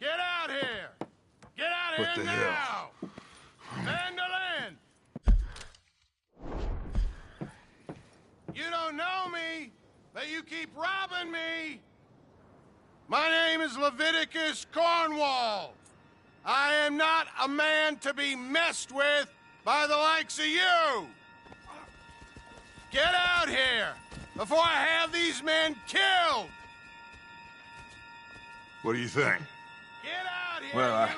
Get out here! Get out What here the now! Vanderland! You don't know me, but you keep robbing me! My name is Leviticus Cornwall. I am not a man to be messed with by the likes of you! Get out here before I have these men killed! What do you think? Get out here, Well, you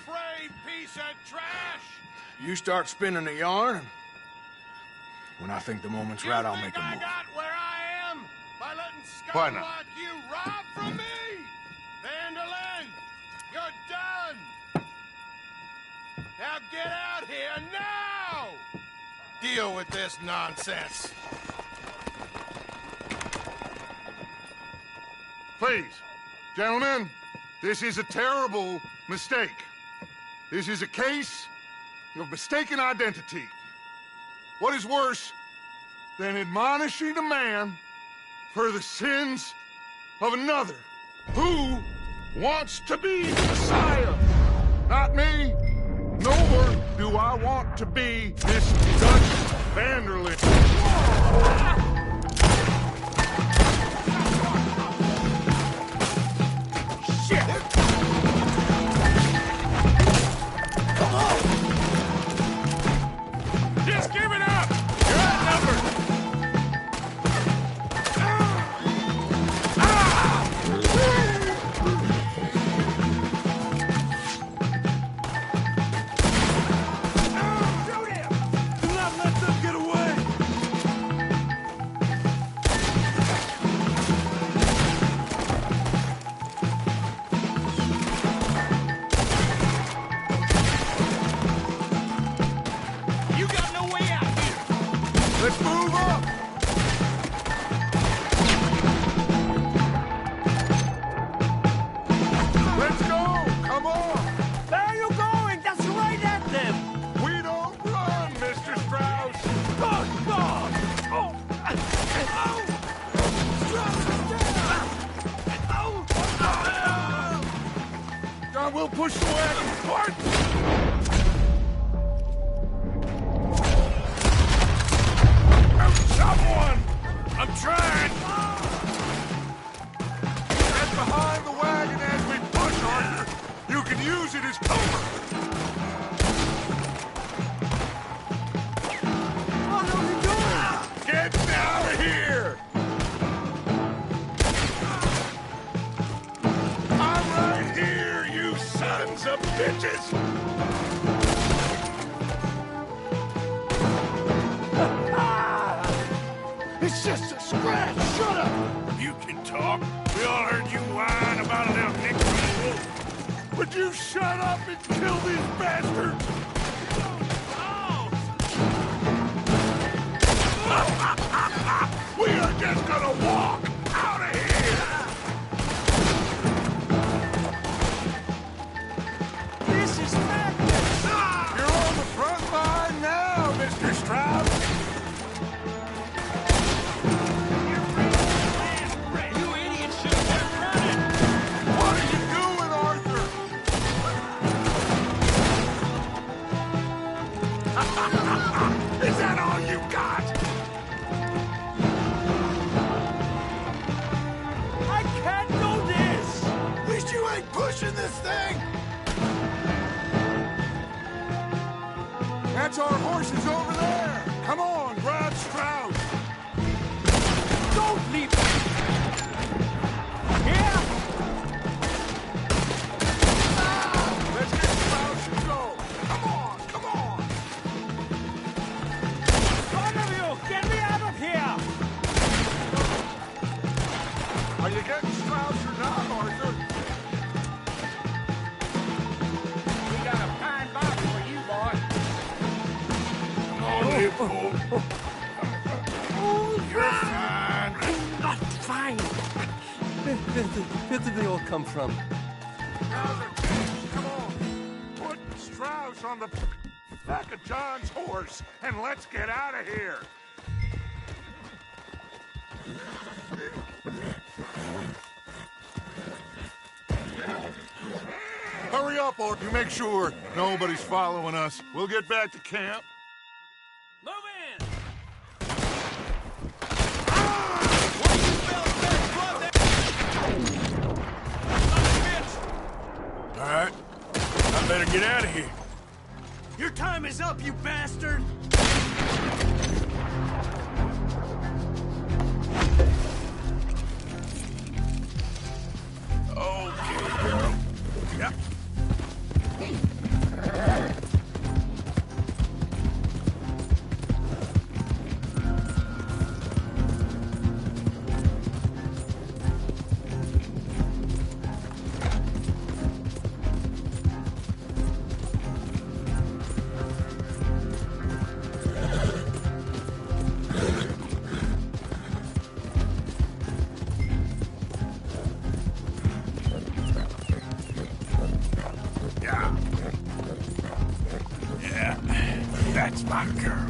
depraved piece of trash! You start spinning the yarn, and when I think the moment's right, I'll make a I move. got where I am by letting Why scum not? like you rob from me? Vanderland, you're done! Now get out here now! Deal with this nonsense. Please, gentlemen, this is a terrible mistake. This is a case of mistaken identity. What is worse than admonishing a man for the sins of another who wants to be Messiah? Not me, nor do I want to be this Dutch Vanderland. Just give it up! You're outnumbered! Shoot him! Do not let them get away! You got no way out here! Let's move up! Let's go! Come on! Where are you going? That's right at them! We don't run, Mr. Strauss! Good God! Oh! God, we'll push the wagon apart! Someone! I'm trying! Get behind the wagon as we push, Arthur! You can use it as cover! What are we doing? Get out of here! I'm right here, you sons of bitches! It's just a scratch! Shut up! You can talk. We all heard you whine about a little nick from the wolf. Would you shut up and kill these bastards? We are just gonna walk out of here! This is madness! You're on the front line now, Mr. Strauss! You idiots should have been running! What are you doing, Arthur? Is that all you got? I can't do this! At least you ain't pushing this thing! That's our horses over there! Come on, grab Strauss! Don't leave me! Here! Let's get Strauss and go! Come on, come on! One of you! Get me out of here! Are you getting Strauss or not, Arthur? We got a pine box for you, boy. Come on, Leopold. You're fine. Not fine! Where did they all come from? Now's our chance. Come on. Put Strauss on the back of John's horse, and let's get out of here. up, or you make sure nobody's following us. We'll get back to camp. Move in! All right. I better get out of here. Your time is up, you bastard! Okay. Yep. Yeah. Yeah. That's my girl.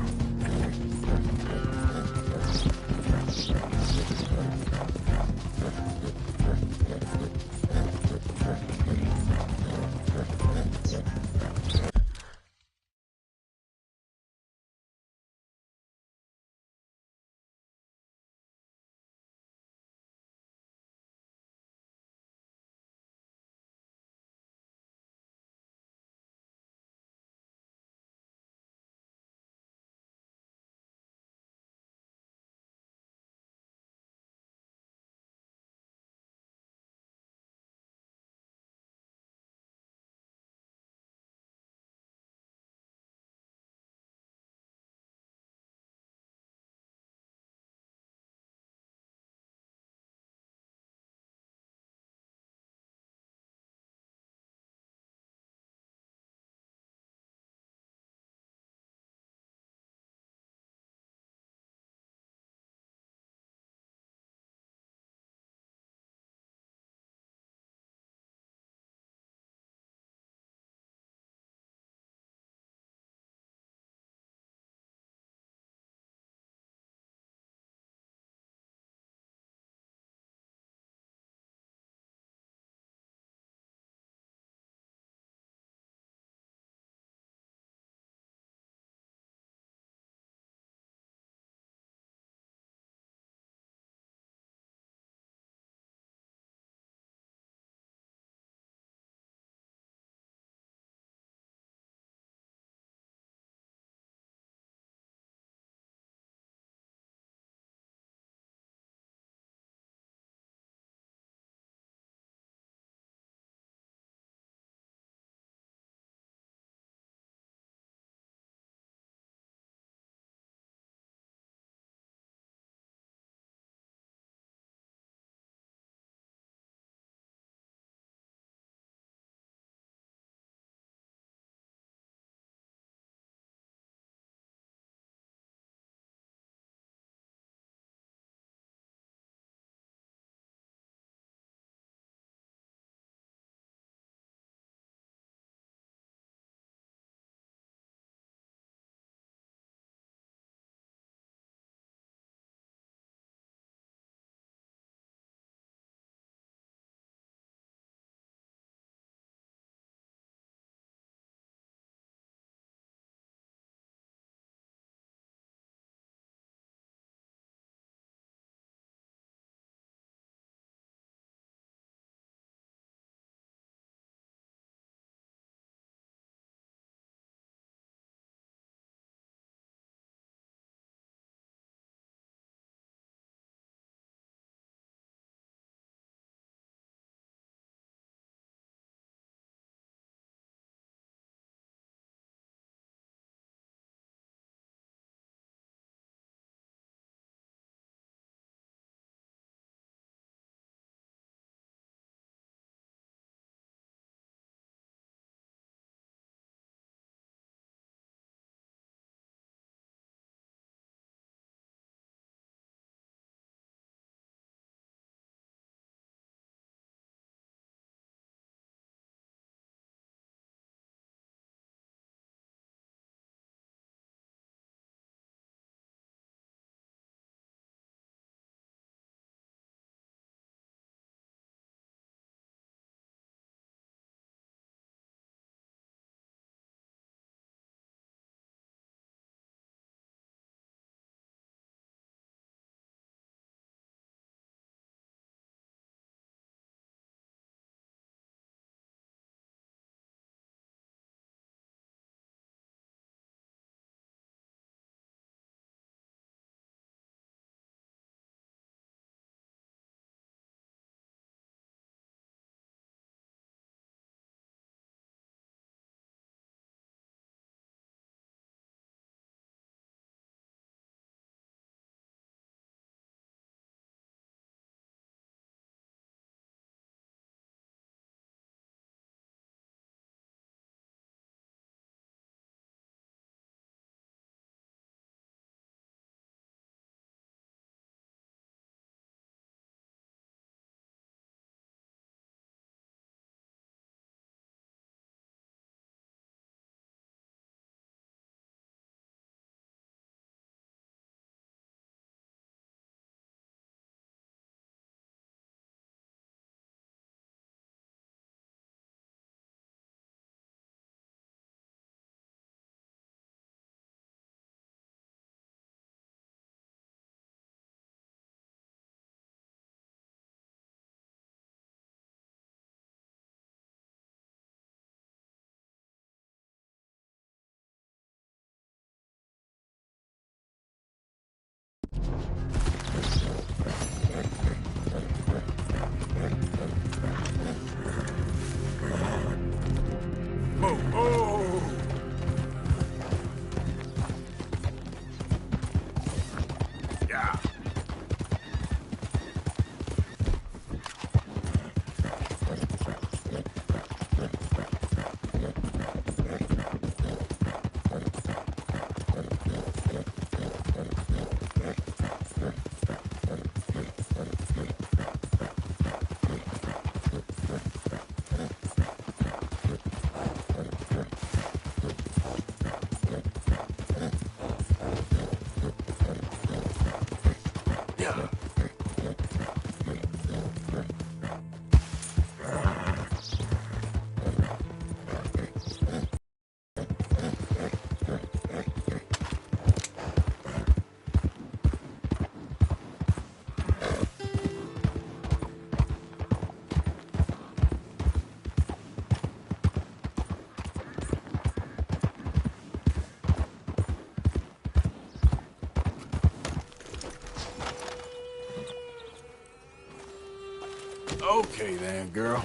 there, girl.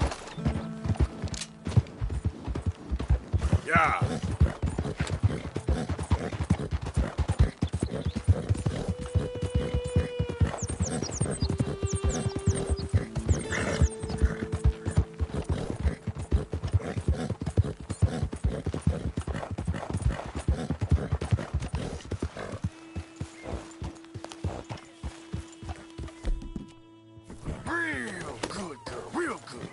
Yeah. Real good, girl, real good.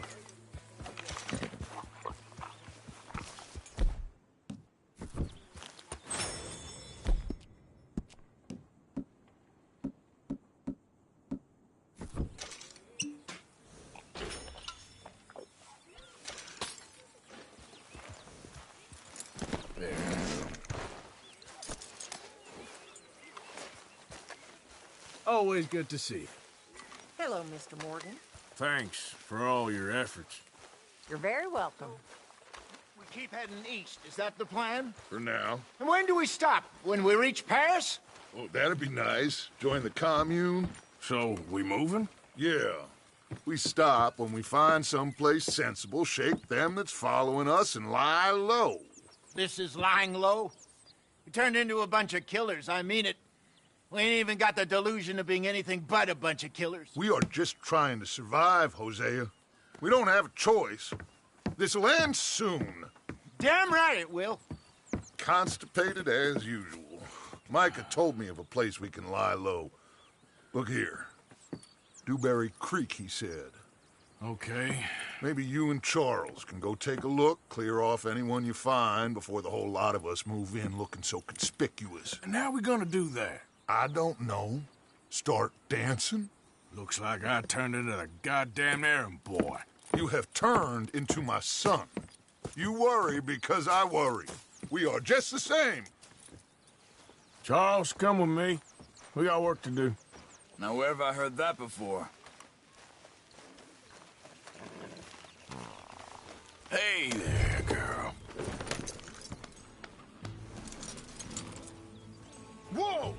Always good to see you. Hello, Mr. Morgan. Thanks for all your efforts. You're very welcome. We keep heading east. Is that the plan? For now. And when do we stop? When we reach Paris? Oh, that'd be nice. Join the commune. So, we moving? Yeah. We stop when we find someplace sensible, shake them that's following us, and lie low. This is lying low? We turned into a bunch of killers, I mean it. We ain't even got the delusion of being anything but a bunch of killers. We are just trying to survive, Hosea. We don't have a choice. This'll end soon. Damn right it will. Constipated as usual. Micah told me of a place we can lie low. Look here. Dewberry Creek, he said. Okay. Maybe you and Charles can go take a look, clear off anyone you find before the whole lot of us move in looking so conspicuous. And how we gonna do that? I don't know. Start dancing? Looks like I turned into the goddamn errand boy. You have turned into my son. You worry because I worry. We are just the same. Charles, come with me. We got work to do. Now, where have I heard that before? Hey there, girl. Whoa!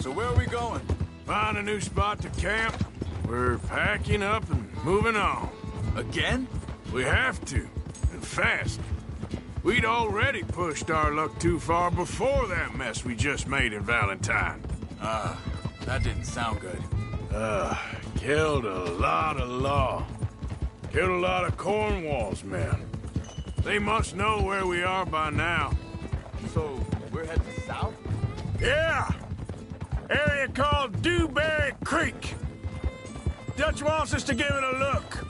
So where are we going? Find a new spot to camp. We're packing up and moving on. Again? We have to, and fast. We'd already pushed our luck too far before that mess we just made in Valentine. That didn't sound good. Killed a lot of law. Killed a lot of Cornwall's men. They must know where we are by now. So, we're heading south? Yeah! Area called Dewberry Creek. Dutch wants us to give it a look.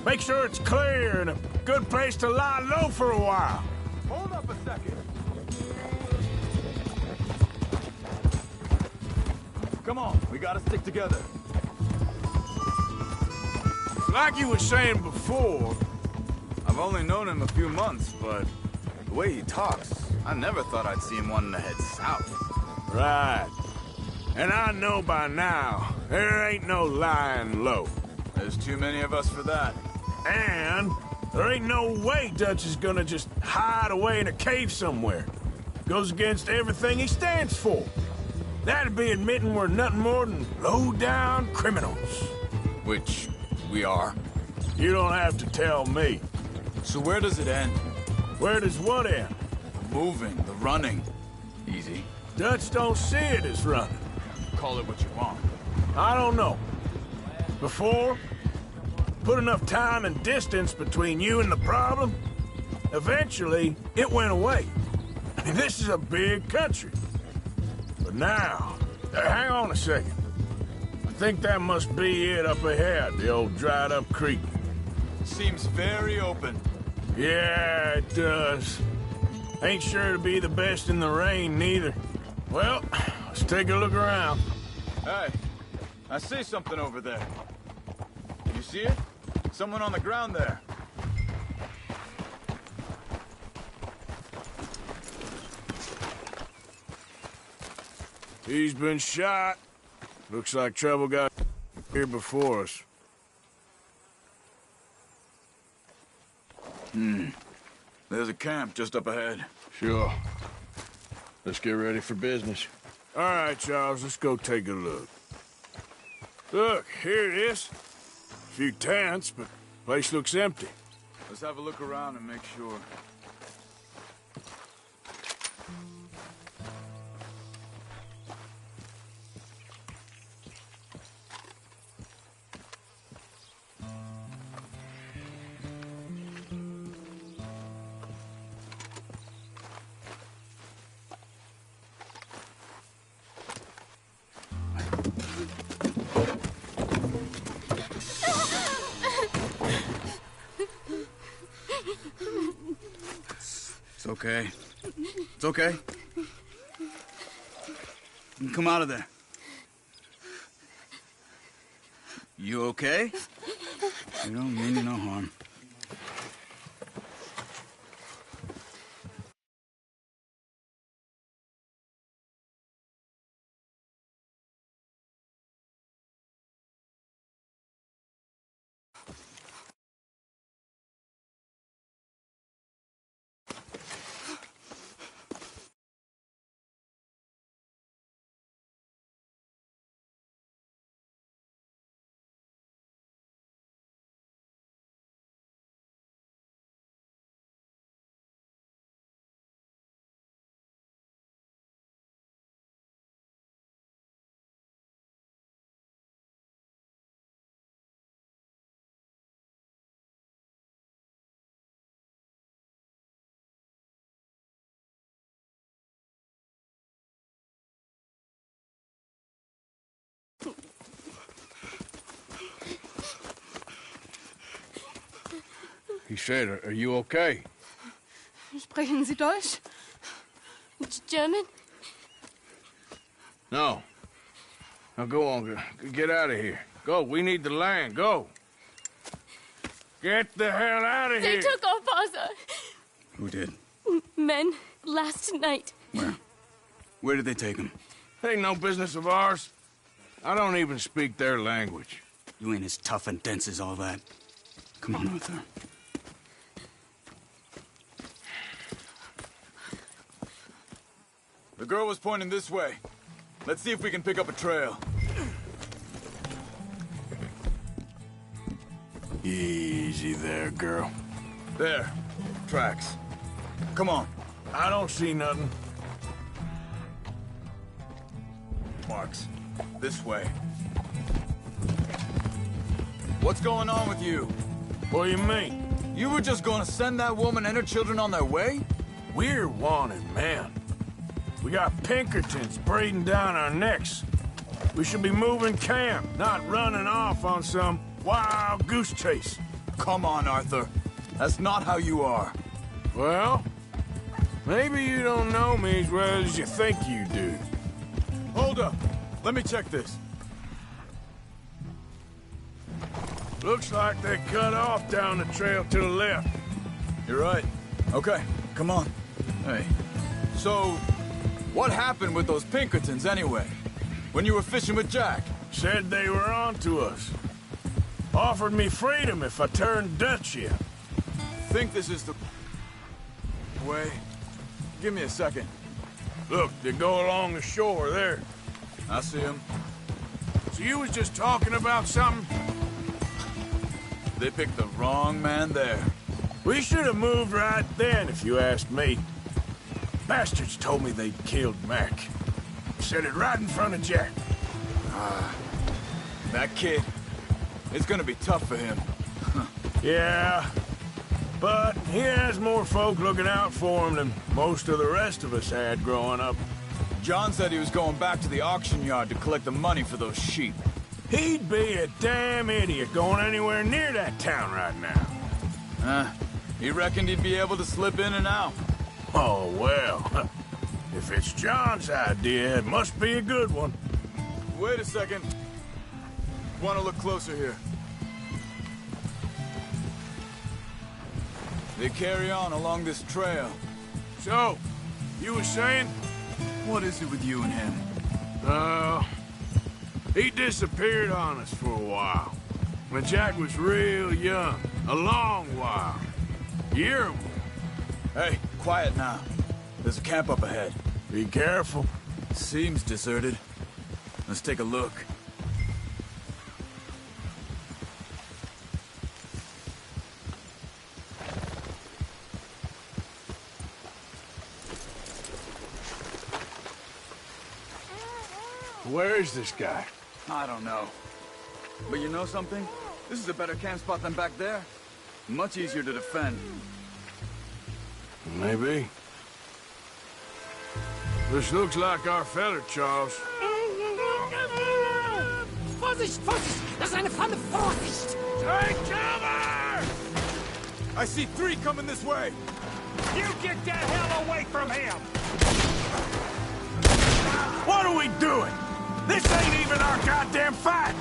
Make sure it's clear and a good place to lie low for a while. Hold up a second. Come on, we gotta stick together. Like you were saying before, I've only known him a few months, but the way he talks, I never thought I'd see him wanting to head south. right. And I know by now, there ain't no lying low. There's too many of us for that. And there ain't no way Dutch is gonna just hide away in a cave somewhere. Goes against everything he stands for. That'd be admitting we're nothing more than low-down criminals. Which we are. You don't have to tell me. So where does it end? Where does what end? The moving, the running. Easy. Dutch don't see it as running. Call it what you want. I don't know. Before, put enough time and distance between you and the problem, eventually it went away. I mean, this is a big country. But now, hang on a second. I think that must be it up ahead, the old dried-up creek. Seems very open. Yeah, it does. Ain't sure to be the best in the rain, neither. Well, let's take a look around. Hey, I see something over there. You see it? Someone on the ground there. He's been shot. Looks like trouble got here before us. There's a camp just up ahead. Sure. Let's get ready for business. All right, Charles, let's go take a look. Look, here it is. A few tents, but place looks empty. Let's have a look around and make sure. It's okay. It's okay. Come out of there. You okay? You don't mean you no harm. He said, are you okay? Sprechen Sie Deutsch? German? No. Now go on, get out of here. Go, we need the land, go. Get the hell out of They here. took our father. Who did? Men, last night. Where? Where did they take him? It ain't no business of ours. I don't even speak their language. You ain't as tough and dense as all that. Come on, Arthur. The girl was pointing this way. Let's see if we can pick up a trail. Easy there, girl. There. Tracks. Come on. I don't see nothing. Marks. This way. What's going on with you? What do you mean? You were just gonna send that woman and her children on their way? We're wanted men. We got Pinkertons breathing down our necks. We should be moving camp, not running off on some wild goose chase. Come on, Arthur. That's not how you are. Well, maybe you don't know me as well as you think you do. Hold up. Let me check this. Looks like they cut off down the trail to the left. You're right. Okay, come on. Hey, so what happened with those Pinkertons anyway? When you were fishing with Jack? Said they were on to us. Offered me freedom if I turned Dutch yet. Think this is the way? Give me a second. Look, they go along the shore there. I see him. So you was just talking about something? They picked the wrong man there. We should have moved right then, if you asked me. Bastards told me they'd killed Mac. Said it right in front of Jack. That kid, it's gonna be tough for him. Yeah, but he has more folk looking out for him than most of the rest of us had growing up. John said he was going back to the auction yard to collect the money for those sheep. He'd be a damn idiot going anywhere near that town right now. He reckoned he'd be able to slip in and out. Oh, well. If it's John's idea, it must be a good one. Wait a second. Want to look closer here. They carry on along this trail. So, you were saying? What is it with you and him? He disappeared on us for a while. When Jack was real young. A long while. You. Hey, quiet now. There's a camp up ahead. Be careful. Seems deserted. Let's take a look. Where is this guy? I don't know. But you know something? This is a better camp spot than back there. Much easier to defend. Maybe. This looks like our fella, Charles. Vorsicht, Vorsicht! Das ist eine Falle! Vorsicht! Take cover! I see 3 coming this way! You get the hell away from him! What are we doing? This ain't even our goddamn fight!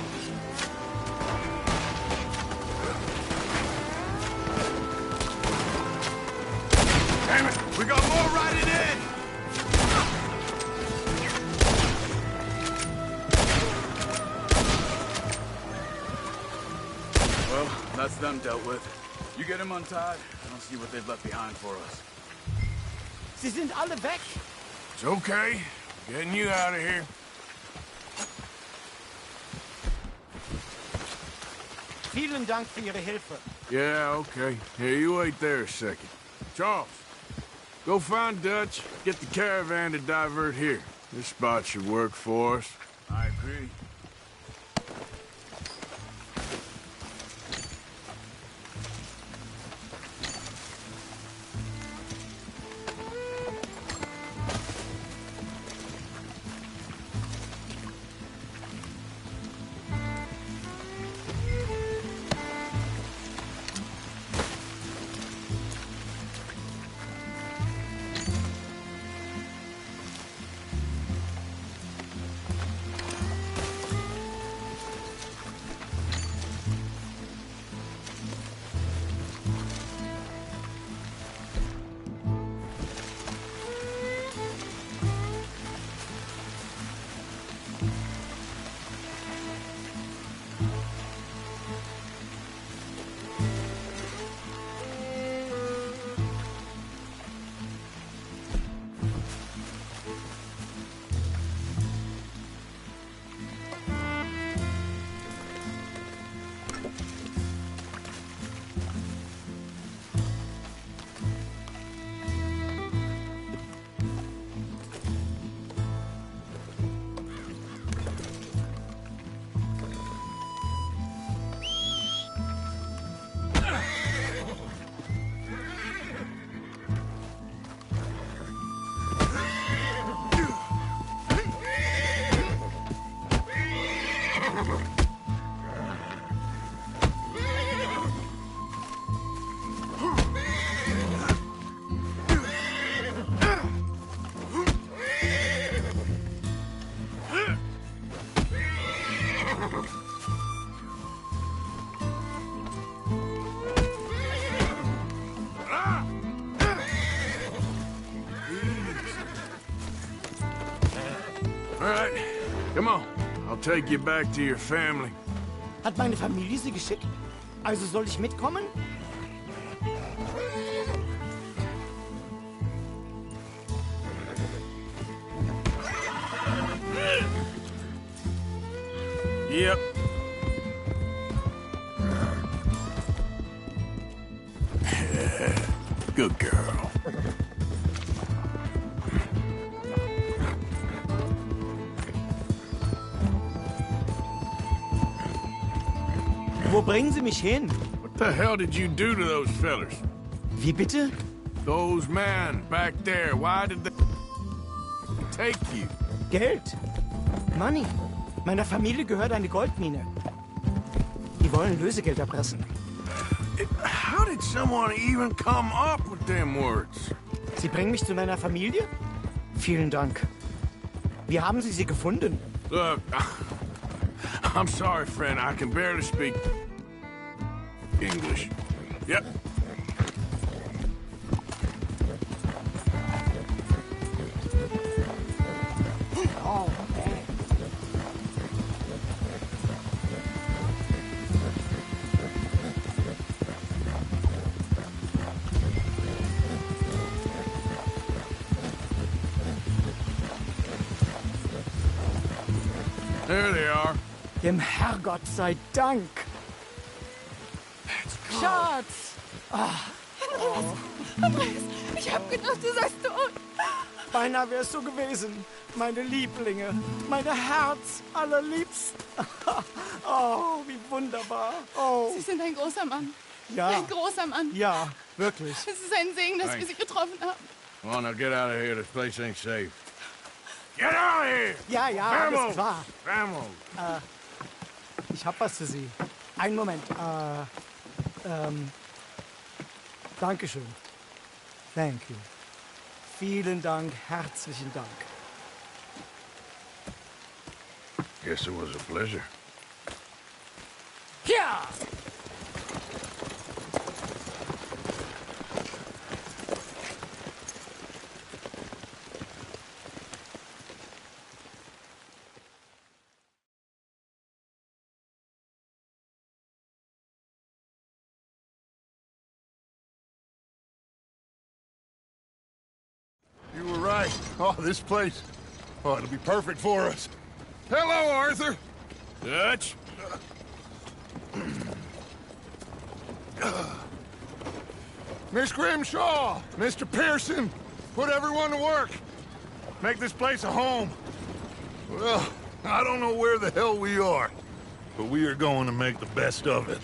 Damn it! We got more riding in! Well, that's them dealt with. You get them untied, and I'll see what they've left behind for us. Sie sind alle weg! It's okay. Getting you out of here. Vielen Dank für Ihre Hilfe. Yeah, okay. Here, you wait there a second. Charles, go find Dutch, get the caravan to divert here. This spot should work for us. I agree. All right, come on. I'll take you back to your family. Hat meine Familie Sie geschickt? Also soll ich mitkommen? Yep. Good girl. Wo bringen Sie mich hin? What the hell did you do to those fellers? Wie bitte? Those men back there, why did they take you? Geld. Money. Meiner Familie gehört eine Goldmine. Die wollen Lösegeld erpressen. How did someone even come up with them words? Sie bringen mich zu meiner Familie? Vielen Dank. Wie haben Sie sie gefunden? Look, I'm sorry, friend. I can barely speak English. Yep. Oh, man. There they are. Dem Herrgott sei Dank. Schatz! Andreas, ich hab gedacht, du seist tot. Beinahe wär's so gewesen. Meine Lieblinge, meine Herz allerliebsten. Oh, wie wunderbar. Oh, Sie sind ein großer Mann. ja. Ein großer Mann. Ja, wirklich. Es ist ein Segen, dass wir Sie getroffen haben. Come on, now get out of here. This place ain't safe. Get out of here! Ja, ja, alles klar. Vamos! Ich hab was für Sie. Einen Moment. Dankeschön. Thank you. Vielen Dank, herzlichen Dank. Guess it was a pleasure. Ja! You were right. Oh, this place. Oh, it'll be perfect for us. Hello, Arthur. Dutch? Miss Grimshaw, Mr. Pearson, put everyone to work. Make this place a home. Well, I don't know where the hell we are, but we are going to make the best of it.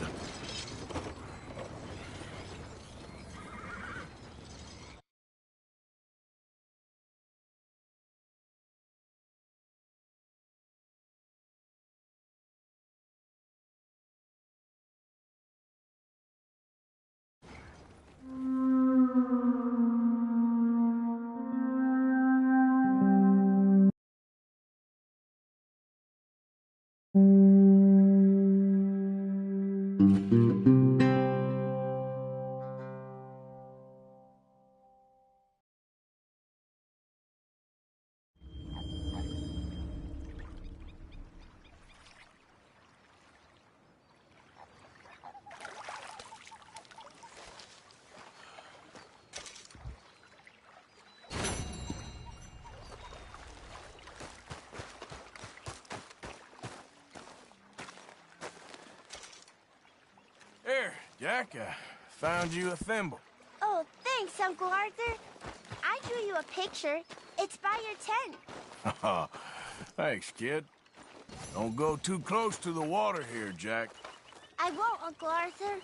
Here, Jack, I found you a thimble. Oh, thanks, Uncle Arthur. I drew you a picture. It's by your tent. Thanks, kid. Don't go too close to the water here, Jack. I won't, Uncle Arthur.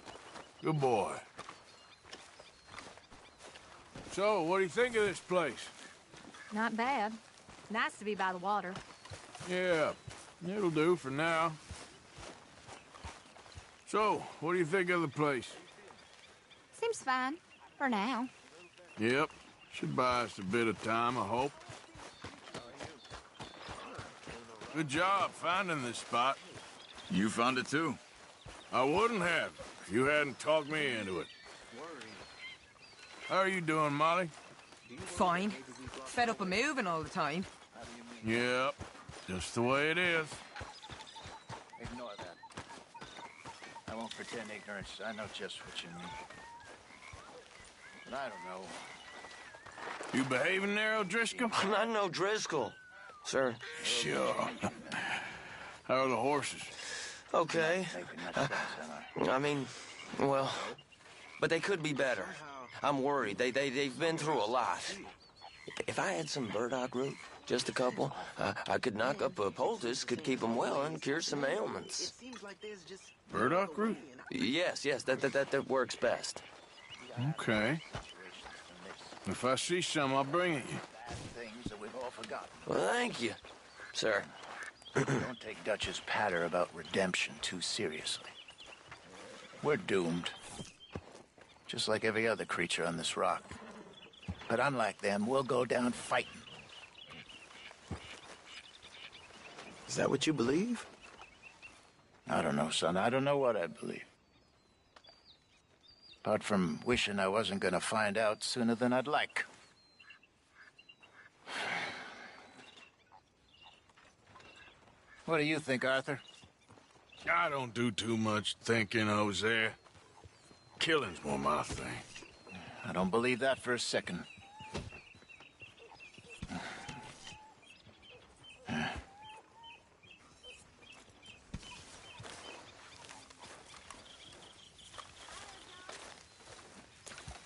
Good boy. So, what do you think of this place? Not bad. Nice to be by the water. Yeah, it'll do for now. So, what do you think of the place? Seems fine. For now. Yep. Should buy us a bit of time, I hope. Good job finding this spot. You found it too. I wouldn't have if you hadn't talked me into it. How are you doing, Molly? Fine. Fed up of moving all the time. Yep. Just the way it is. Ignore that. I won't pretend ignorance. I know just what you mean. But I don't know. You behaving there, O'Driscoll? I'm not no Driscoll, sir. Sure. How are the horses? Okay. Making much sense, am I? I mean, well, but they could be better. I'm worried. They've been through a lot. If I had some burdock root, just a couple, I could knock up a poultice, could keep them well, and cure some ailments. Burdock root? Yes, that works best. Okay. If I see some, I'll bring it you. Things that we've all forgotten. Well, thank you, sir. Don't take Dutch's patter about redemption too seriously. We're doomed. Just like every other creature on this rock. But unlike them, we'll go down fighting. Is that what you believe? I don't know, son. I don't know what I believe. Apart from wishing I wasn't gonna find out sooner than I'd like. What do you think, Arthur? I don't do too much thinking, Hosea. Killing's more my thing. I don't believe that for a second.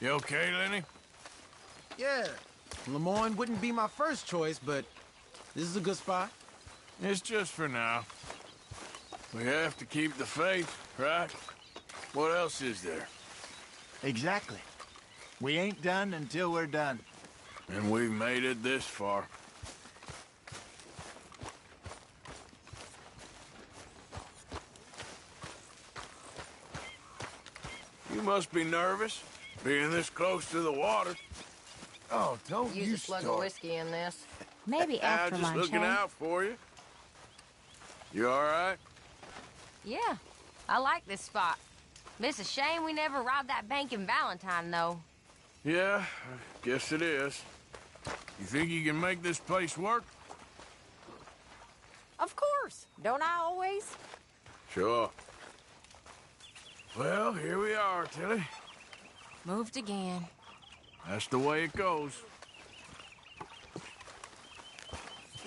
You okay, Lenny? Yeah. Lemoyne wouldn't be my first choice, but this is a good spot. It's just for now. We have to keep the faith, right? What else is there? Exactly. We ain't done until we're done. And we've made it this far. You must be nervous, being this close to the water. Oh, don't Use a slug of whiskey in this. Maybe after just lunch, looking eh? out for you. You all right? Yeah, I like this spot. It's a shame we never robbed that bank in Valentine, though. Yeah, I guess it is. You think you can make this place work? Of course. Don't I always? Sure. Well, here we are, Tilly. Moved again. That's the way it goes.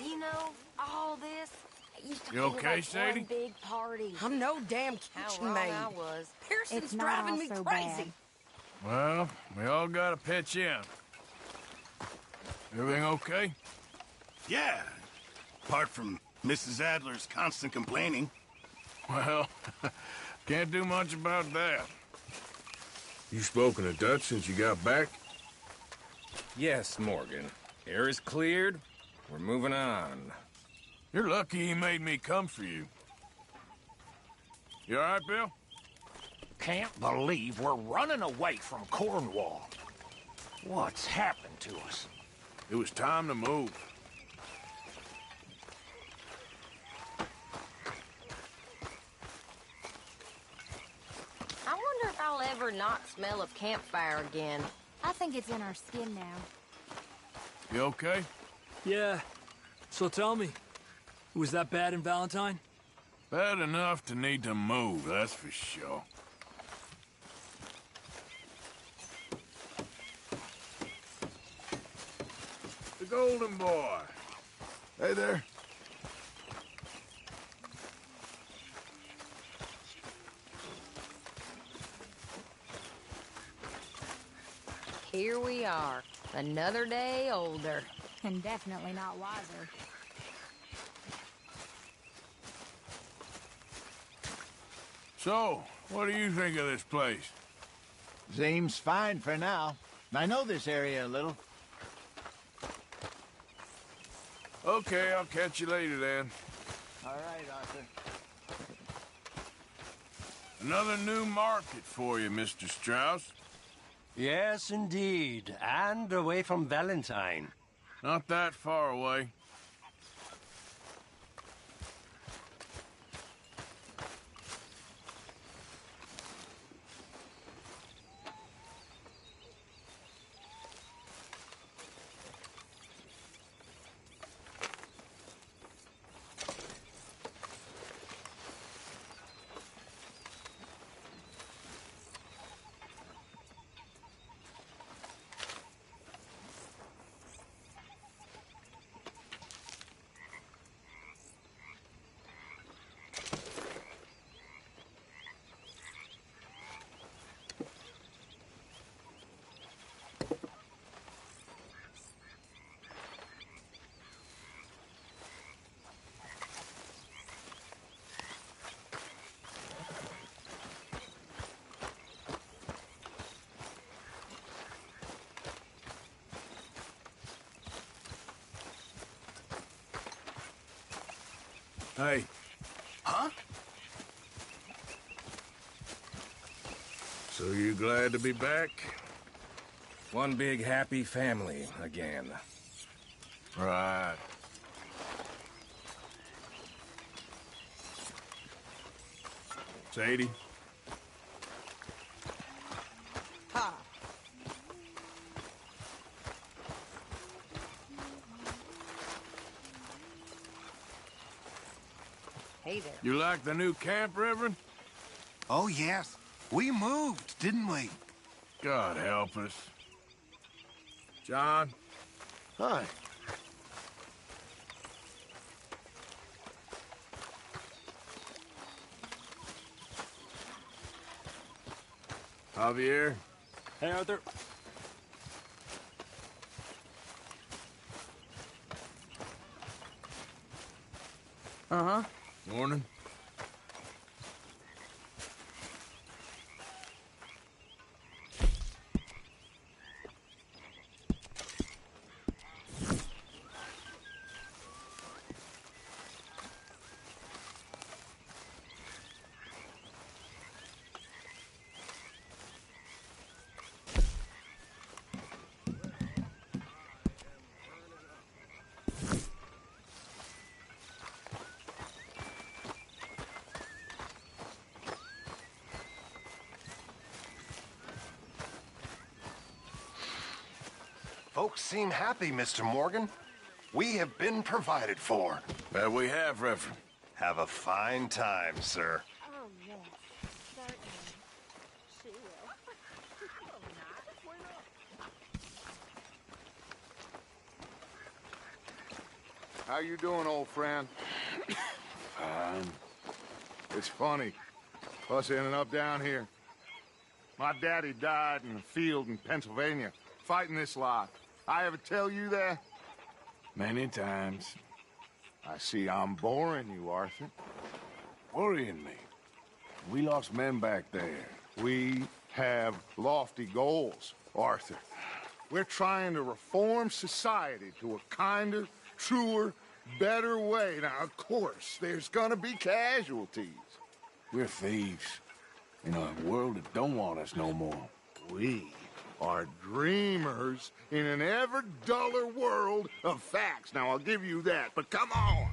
You know, all this... it used to You feel okay, like Sadie? one big party. I'm no damn How kitchen wrong maid. I was. Pearson's It's not driving all me so crazy. Well, we all gotta pitch in. Everything okay? Yeah. Apart from Mrs. Adler's constant complaining. Well, can't do much about that. You spoken to Dutch since you got back? Yes, Morgan. Air is cleared. We're moving on. You're lucky he made me come for you. You all right, Bill? Can't believe we're running away from Cornwall. What's happened to us? It was time to move. I wonder if I'll ever not smell of campfire again. I think it's in our skin now. You okay? Yeah. So tell me, was that bad in Valentine? Bad enough to need to move, that's for sure. The Golden Boy. Hey there. Here we are, another day older. And definitely not wiser. So, what do you think of this place? Seems fine for now. I know this area a little. Okay, I'll catch you later then. All right, Arthur. Another new market for you, Mr. Strauss. Yes, indeed. And away from Valentine. Not that far away. Hey. Huh? So you glad to be back? One big happy family again. Right. Sadie? Ha. Hey there. You like the new camp, Reverend? Oh, yes. We moved, didn't we? God help us. John? Hi. Javier? Hey, Arthur. Uh-huh. Morning. Folks seem happy, Mr. Morgan. We have been provided for. That we have, Reverend. Have a fine time, sir. Oh, yes. Certainly. She will. How you doing, old friend? Fine. It's funny. Us ending up down here. My daddy died in a field in Pennsylvania, fighting this lot. I ever tell you that? Many times. I see I'm boring you, Arthur. Worrying me. We lost men back there. We have lofty goals, Arthur. We're trying to reform society to a kinder, truer, better way. Now, of course, there's gonna be casualties. We're thieves. In a world that don't want us no more. We are dreamers in an ever duller world of facts. Now, I'll give you that, but come on.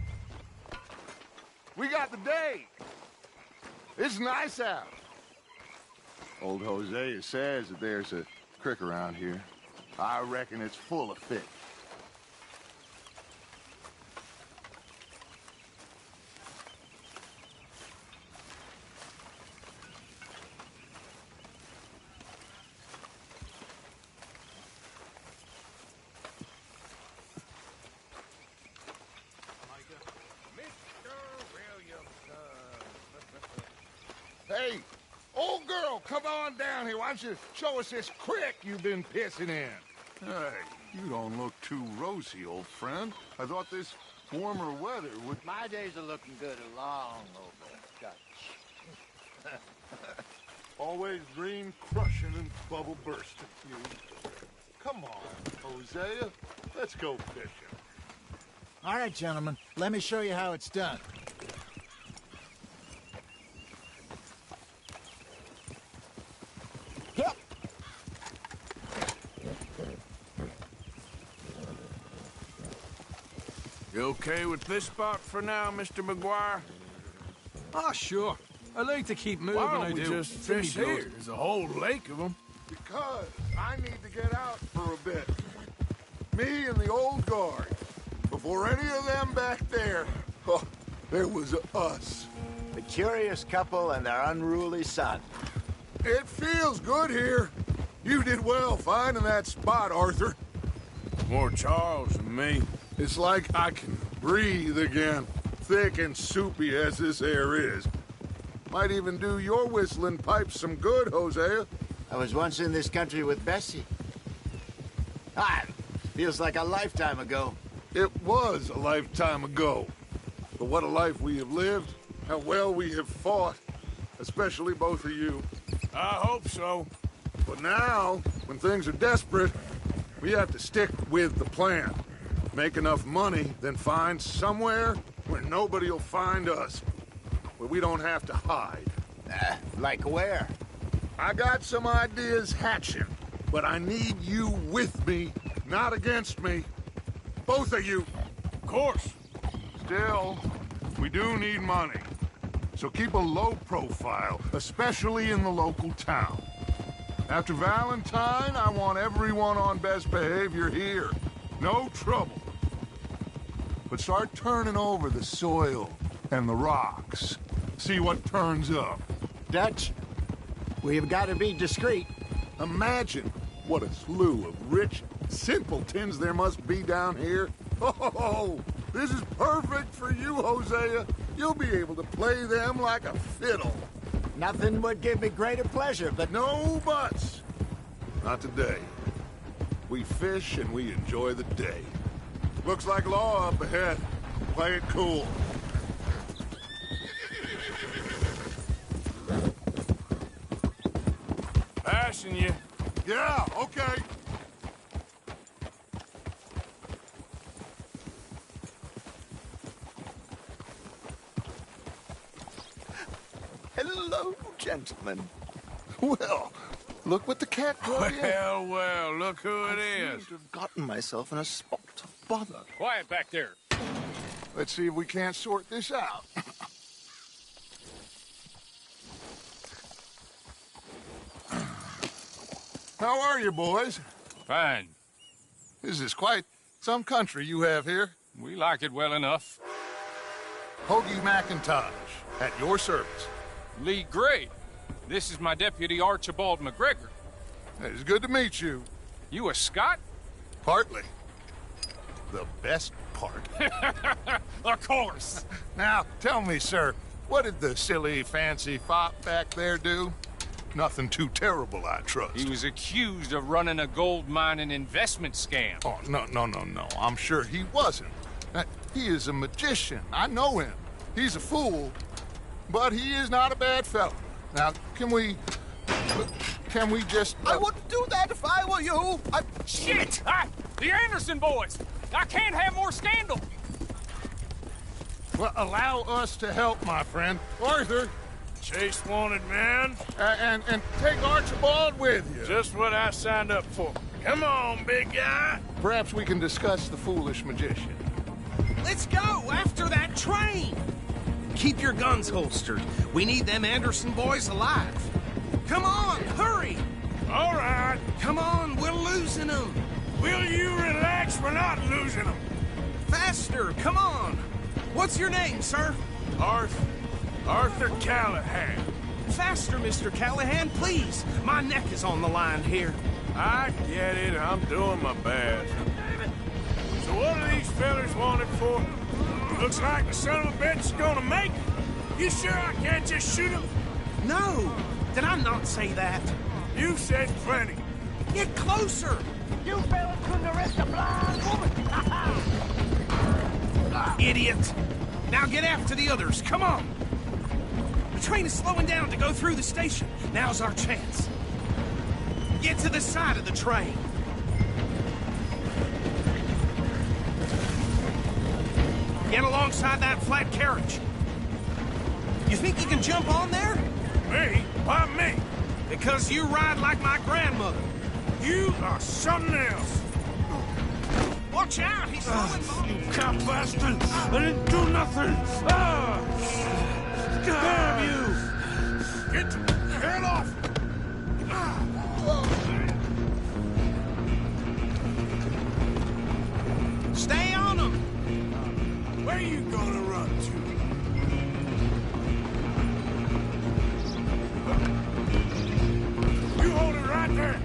We got the day. It's nice out. Old Hosea says that there's a creek around here. I reckon it's full of fish. Hey, old girl, come on down here. Why don't you show us this creek you've been pissing in? Hey, you don't look too rosy, old friend. I thought this warmer weather would... My days are looking good along over Dutch. Always dream crushing and bubble bursting, you. Come on, Hosea. Let's go fishing. All right, gentlemen. Let me show you how it's done. Yep. You okay with this spot for now, Mr. McGuire? Oh, sure. I like to keep moving, Why I don't we do. just fish here? There's a whole lake of them. Because I need to get out for a bit. Me and the old guard. Before any of them back there, oh, there was us. The curious couple and their unruly son. It feels good here. You did well finding that spot, Arthur. More Charles than me. It's like I can breathe again, thick and soupy as this air is. Might even do your whistling pipes some good, Hosea. I was once in this country with Bessie. Feels like a lifetime ago. It was a lifetime ago. But what a life we have lived. How well we have fought. Especially both of you. I hope so. But now, when things are desperate, we have to stick with the plan. Make enough money, then find somewhere where nobody will find us. Where we don't have to hide. Like where? I got some ideas hatching, but I need you with me, not against me. Both of you. Of course. Still, we do need money. So keep a low profile, especially in the local town. After Valentine, I want everyone on best behavior here. No trouble. But start turning over the soil and the rocks. See what turns up. Dutch, we've got to be discreet. Imagine what a slew of rich simpletons there must be down here. Oh, this is perfect for you, Hosea. You'll be able to play them like a fiddle. Nothing would give me greater pleasure, but... No buts. Not today. We fish and we enjoy the day. Looks like law up ahead. Play it cool. Passing you. Yeah, okay. Hello, gentlemen. Well, look what the cat brought in. Well, look who it I is. seem to have gotten myself in a spot of bother. Quiet back there. Let's see if we can't sort this out. How are you, boys? Fine. This is quite some country you have here. We like it well enough. Hoagie McIntosh, at your service. Lee Gray. This is my deputy, Archibald McGregor. It's good to meet you. You a Scot? Partly. The best part. Of course. Now, tell me, sir, what did the silly, fancy fop back there do? Nothing too terrible, I trust. He was accused of running a gold mining investment scam. Oh, no. I'm sure he wasn't. He is a magician. I know him. He's a fool, but he is not a bad fellow. Now, can we just... I wouldn't do that if I were you. Shit! The Anderson boys! I can't have more scandal! Well, allow us to help, my friend. Arthur! Chase wanted man. And take Archibald with you. Just what I signed up for. Come on, big guy. Perhaps we can discuss the foolish magician. Let's go after that train! Keep your guns holstered. We need them Anderson boys alive. Come on, hurry! All right. Come on, we're losing them. Will you relax? We're not losing them. Faster, come on. What's your name, sir? Arthur Callahan. Faster, Mr. Callahan, please. My neck is on the line here. I get it. I'm doing my best. So what are these fellas wanted for? Looks like the son of a bitch is gonna make it. You sure I can't just shoot him? No. Did I not say that? You said plenty. Get closer. You fellas couldn't arrest a blind woman. Idiot. Now get after the others. Come on. The train is slowing down to go through the station. Now's our chance. Get to the side of the train. Get alongside that flat carriage. You think you can jump on there? Me? Why me? Because you ride like my grandmother. You are something else. Watch out, he's throwing You cop bastard! I didn't do nothing! Damn you! Get the hell off! Stay on him! Where you gonna run to? You hold it right there!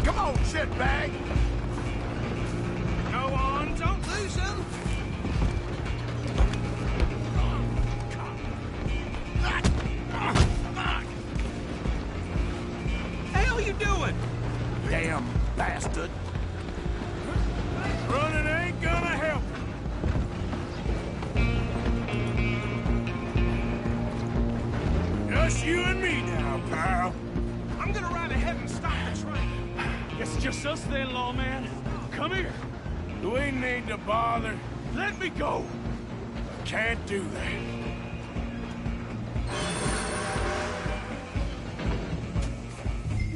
Come on, shitbag! Go on, don't lose him! The hell you doing? Damn bastard. Running ain't gonna help. Just you and me now, pal. I'm gonna ride ahead and stop the train. It's just us then, lawman. Come here. Do we need to bother? Let me go. I can't do that.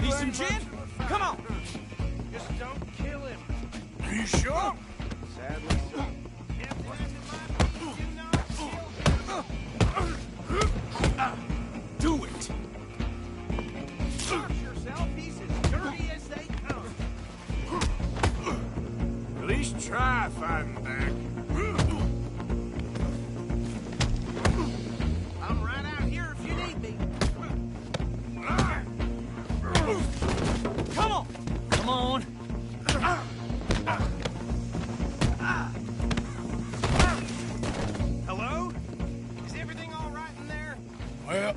Need some gin? Come on. Just don't kill him. Are you sure? Sadly, so. Do it. Watch yourself. He's as dirty as they come. At least try fighting back. I'm right out here if you need me. Come on. Come on. Hello? Is everything all right in there? Well,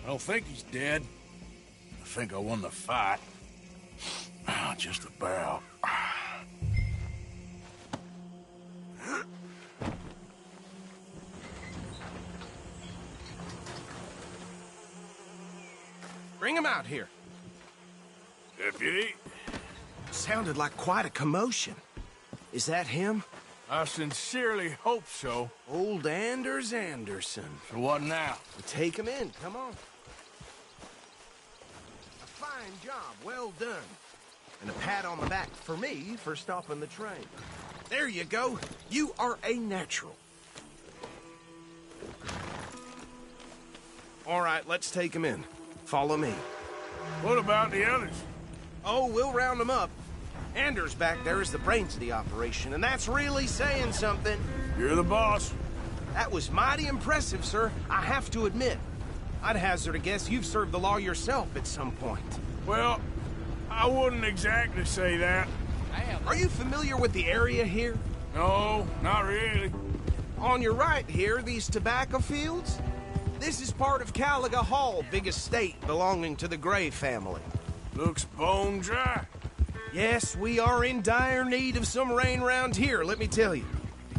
don't think he's dead. I think I won the fight. Just about. Bring him out here. Deputy? Sounded like quite a commotion. Is that him? I sincerely hope so. Old Anders Anderson. So what now? Take him in, come on. A fine job, well done. And a pat on the back for me for stopping the train. There you go. You are a natural. All right, let's take him in. Follow me. What about the others? Oh, we'll round them up. Anders back there is the brains of the operation, and that's really saying something. You're the boss. That was mighty impressive, sir. I have to admit. I'd hazard a guess you've served the law yourself at some point. Well, I wouldn't exactly say that. Are you familiar with the area here? No, not really. On your right here, these tobacco fields? This is part of Caliga Hall, big estate belonging to the Gray family. Looks bone dry. Yes, we are in dire need of some rain round here, let me tell you.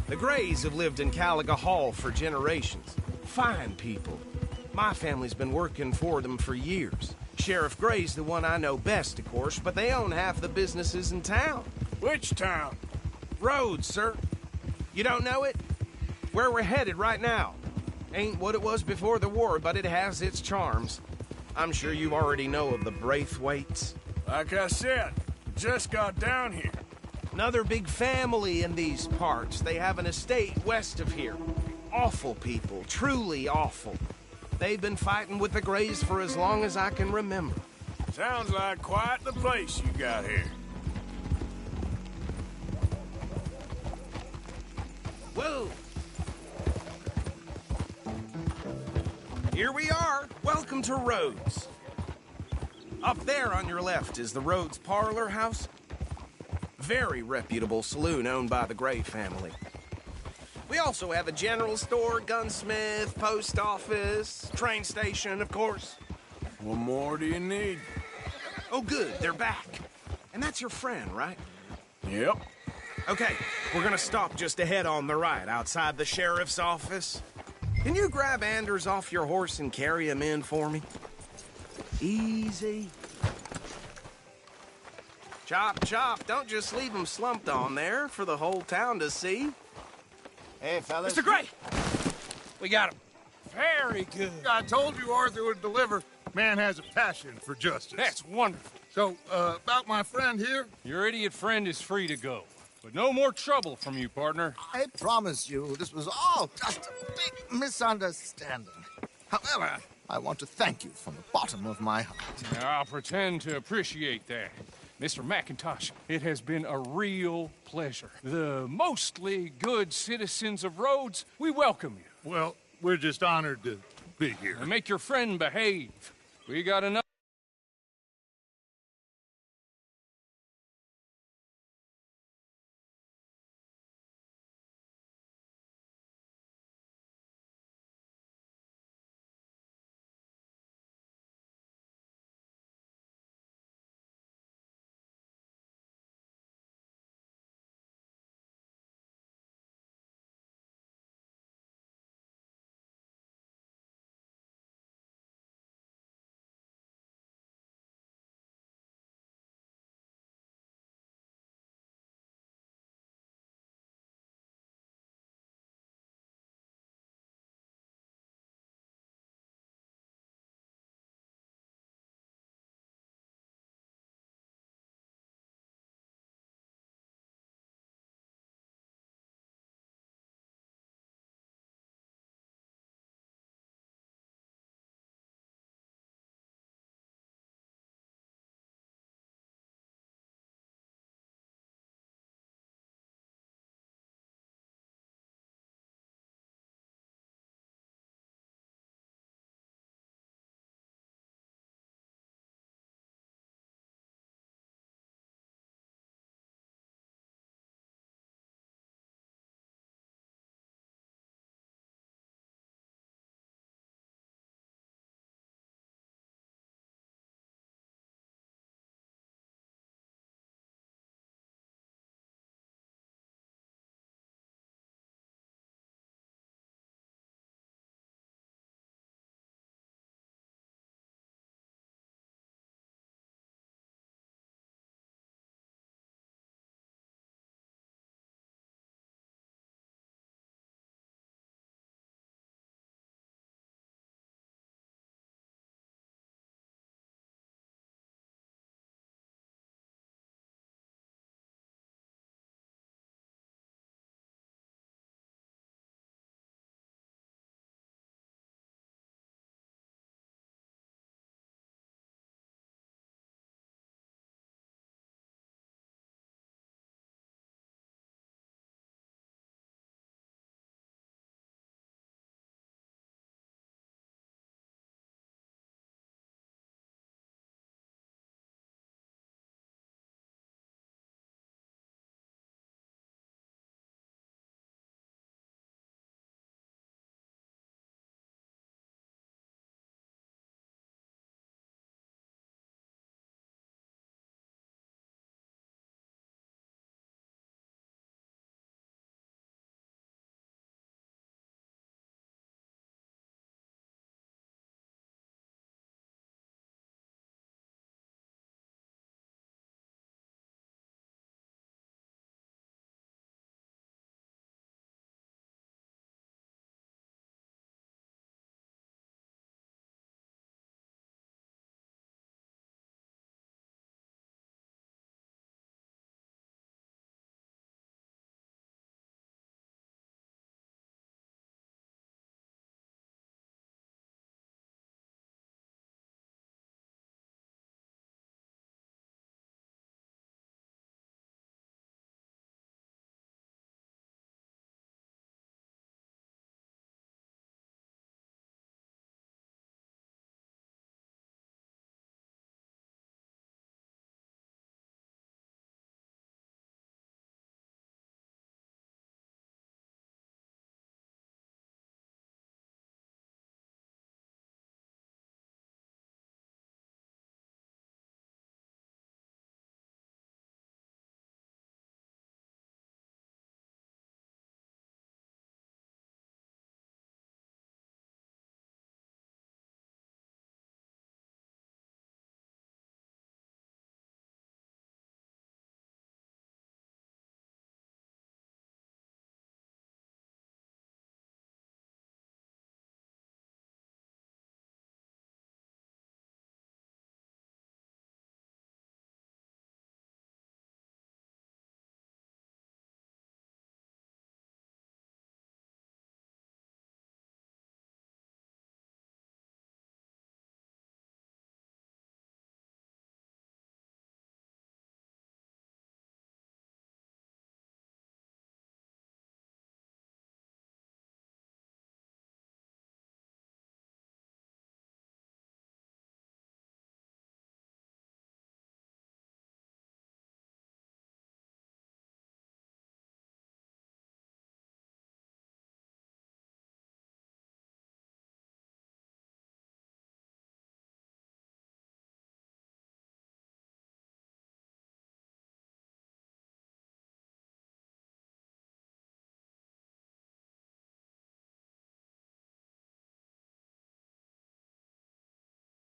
The Grays have lived in Caliga Hall for generations. Fine people. My family's been working for them for years. Sheriff Gray's the one I know best, of course, but they own half the businesses in town. Which town? Rhodes, sir. You don't know it? Where we're headed right now. Ain't what it was before the war, but it has its charms. I'm sure you already know of the Braithwaites. Like I said, just got down here. Another big family in these parts. They have an estate west of here. Awful people, truly awful. They've been fighting with the Grays for as long as I can remember. Sounds like quite the place you got here. Whoa! Here we are. Welcome to Rhodes. Up there on your left is the Rhodes Parlor House. Very reputable saloon owned by the Gray family. We also have a general store, gunsmith, post office, train station, of course. What more do you need? Oh, good. They're back. And that's your friend, right? Yep. Okay, we're gonna stop just ahead on the right, outside the sheriff's office. Can you grab Anders off your horse and carry him in for me? Easy. Chop, chop. Don't just leave him slumped on there for the whole town to see. Hey, fellas. Mr. Gray! We got him. Very good. I told you Arthur would deliver. Man has a passion for justice. That's wonderful. So, about my friend here? Your idiot friend is free to go. But no more trouble from you, partner. I promise you, this was all just a big misunderstanding. However, I want to thank you from the bottom of my heart. Now, I'll pretend to appreciate that. Mr. McIntosh, it has been a real pleasure. The mostly good citizens of Rhodes, we welcome you. Well, we're just honored to be here. And make your friend behave. We got enough.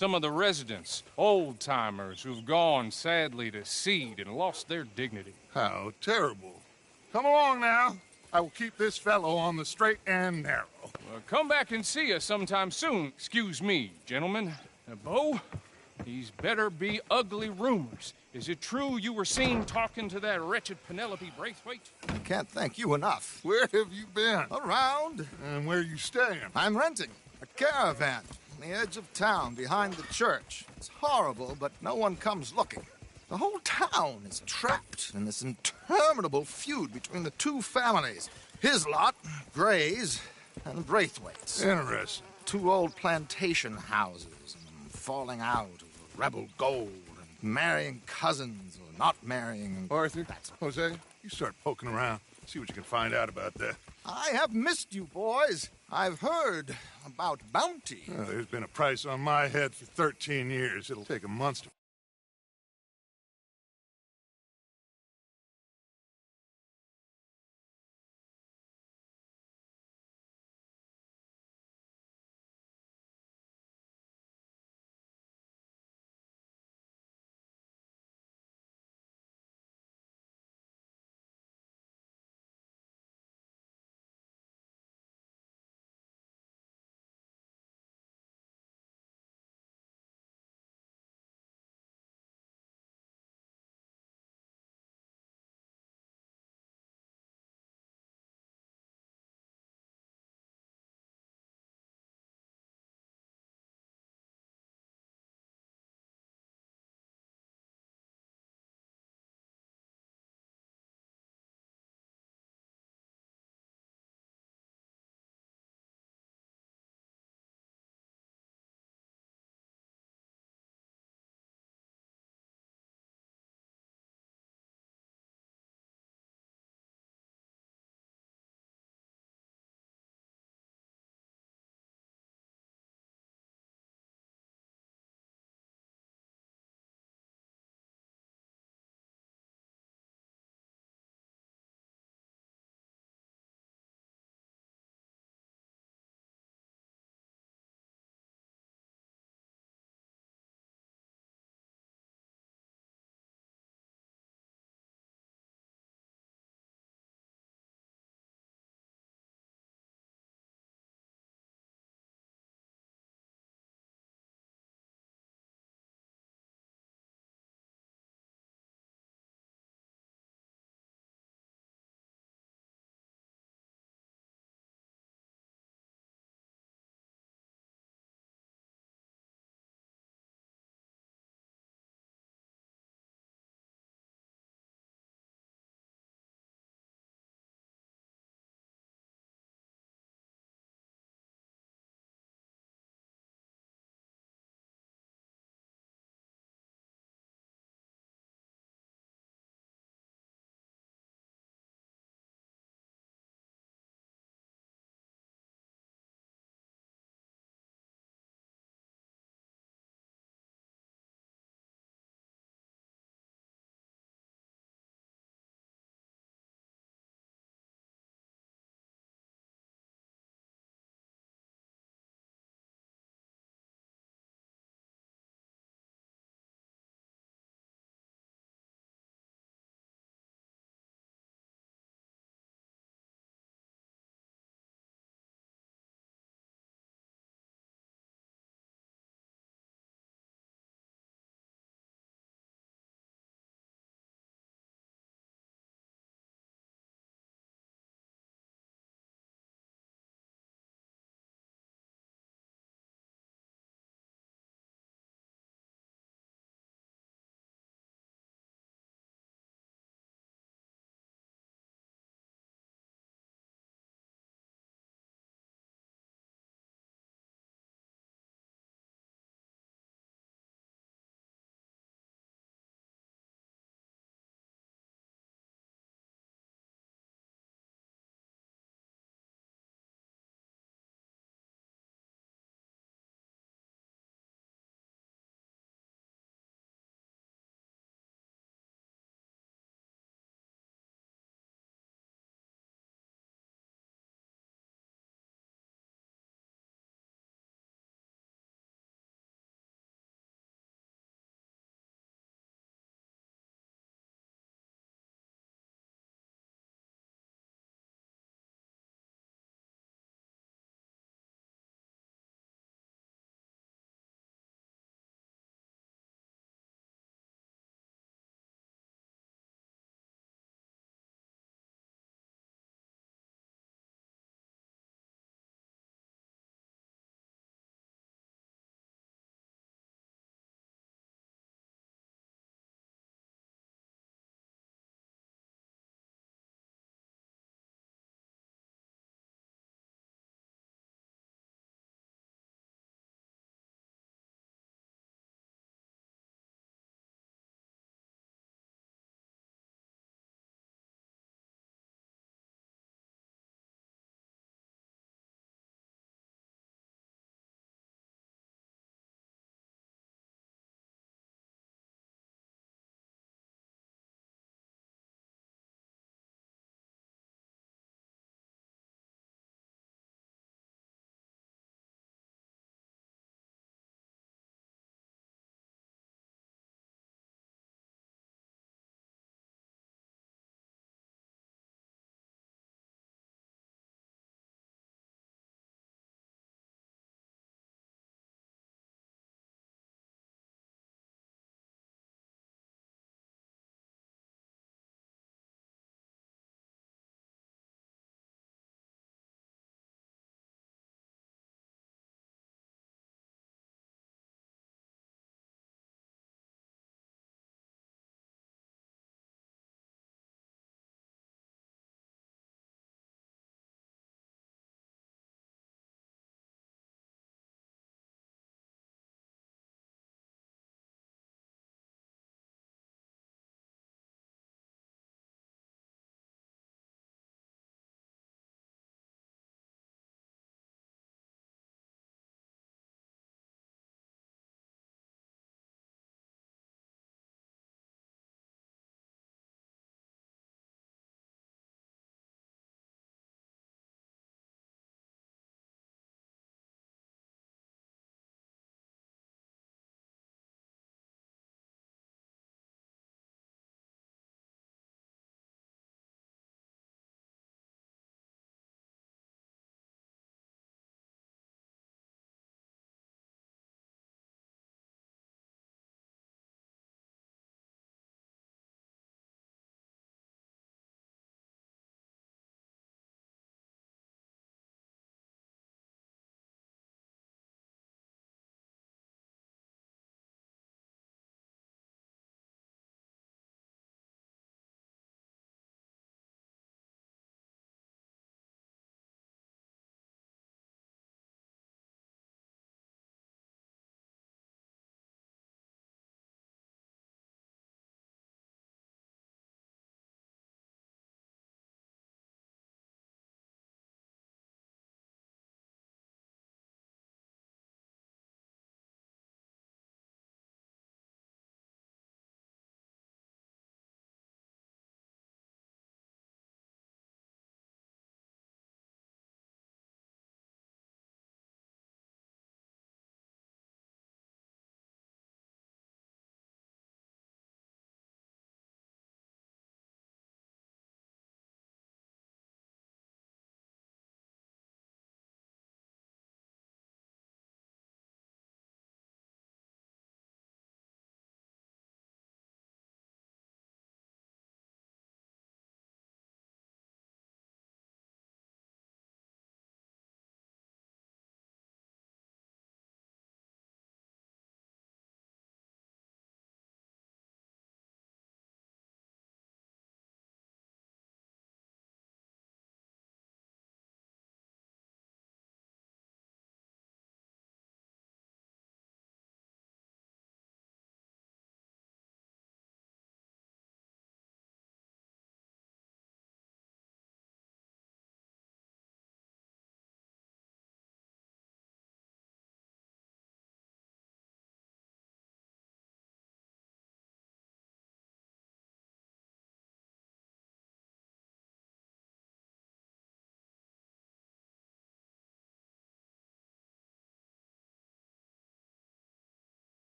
Some of the residents, old-timers who've gone sadly to seed and lost their dignity. How terrible. Come along now. I will keep this fellow on the straight and narrow. Come back and see us sometime soon. Excuse me, gentlemen. Bo, these better be ugly rumors. Is it true you were seen talking to that wretched Penelope Braithwaite? I can't thank you enough. Where have you been? Around. And where you staying? I'm renting a caravan on the edge of town behind the church. It's horrible, but no one comes looking. The whole town is trapped in this interminable feud between the two families. His lot, Gray's, and Braithwaite's. Interesting. Two old plantation houses, and falling out over rebel gold, and marrying cousins or not marrying. Arthur, Jose, you start poking around. See what you can find out about that. I have missed you, boys. I've heard about bounty. There's been a price on my head for 13 years. It'll take a month to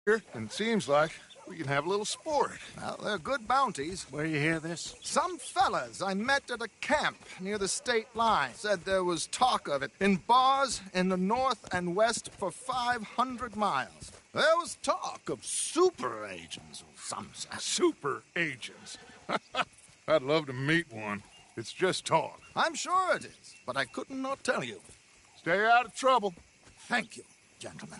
here, and it seems like we can have a little sport. Well, they're good bounties. Where you hear this? Some fellas I met at a camp near the state line said there was talk of it in bars in the north and west for 500 miles. There was talk of super agents or some such. Super agents. I'd love to meet one. It's just talk. I'm sure it is, but I couldn't not tell you. Stay out of trouble. Thank you, gentlemen.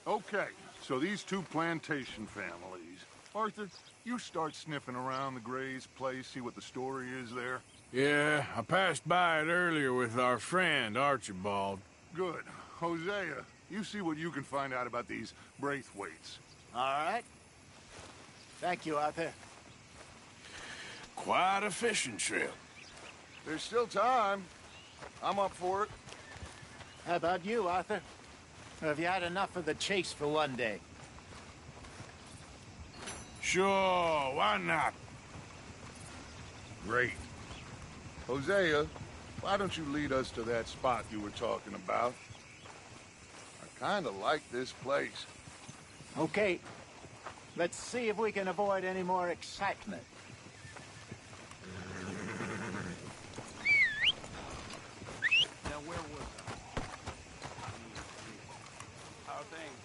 Okay, so these two plantation families. Arthur, you start sniffing around the Gray's place, see what the story is there. Yeah, I passed by it earlier with our friend, Archibald. Good. Hosea, you see what you can find out about these Braithwaites. All right. Thank you, Arthur. Quite a fishing trip. There's still time. I'm up for it. How about you, Arthur? Or have you had enough of the chase for one day? Sure, why not? Great. Hosea, why don't you lead us to that spot you were talking about? I kinda like this place. Okay. Let's see if we can avoid any more excitement. Now, where was I? How are things?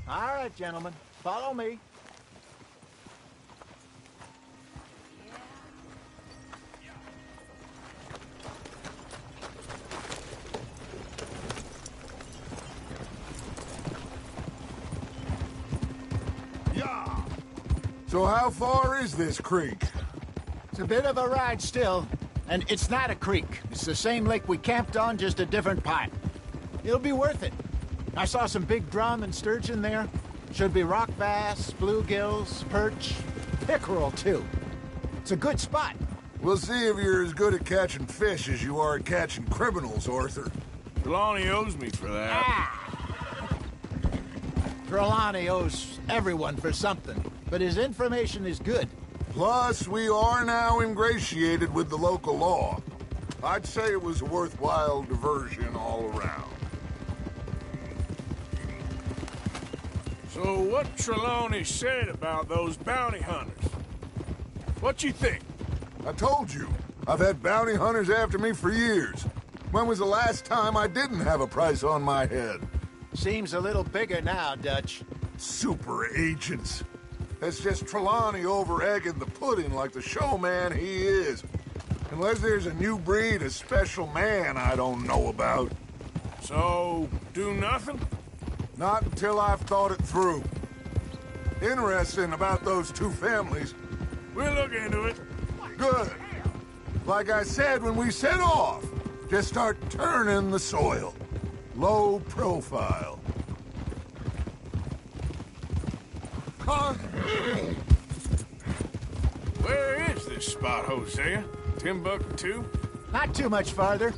All right, gentlemen. Follow me. So how far is this creek? It's a bit of a ride still, and it's not a creek. It's the same lake we camped on, just a different part. It'll be worth it. I saw some big drum and sturgeon there. Should be rock bass, bluegills, perch, pickerel too. It's a good spot. We'll see if you're as good at catching fish as you are at catching criminals, Arthur. Trelawney owes me for that. Trelawney owes everyone for something, but his information is good. Plus, we are now ingratiated with the local law. I'd say it was a worthwhile diversion all around. So what Trelawney said about those bounty hunters? What you think? I told you. I've had bounty hunters after me for years. When was the last time I didn't have a price on my head? Seems a little bigger now, Dutch. Super agents. That's just Trelawney over-egging the pudding like the showman he is. Unless there's a new breed of special man I don't know about. So, do nothing? Not until I've thought it through. Interesting about those two families. We'll look into it. Good. Like I said when we set off, just start turning the soil. Low profile. Where is this spot, Hosea? Timbuktu? Not too much farther.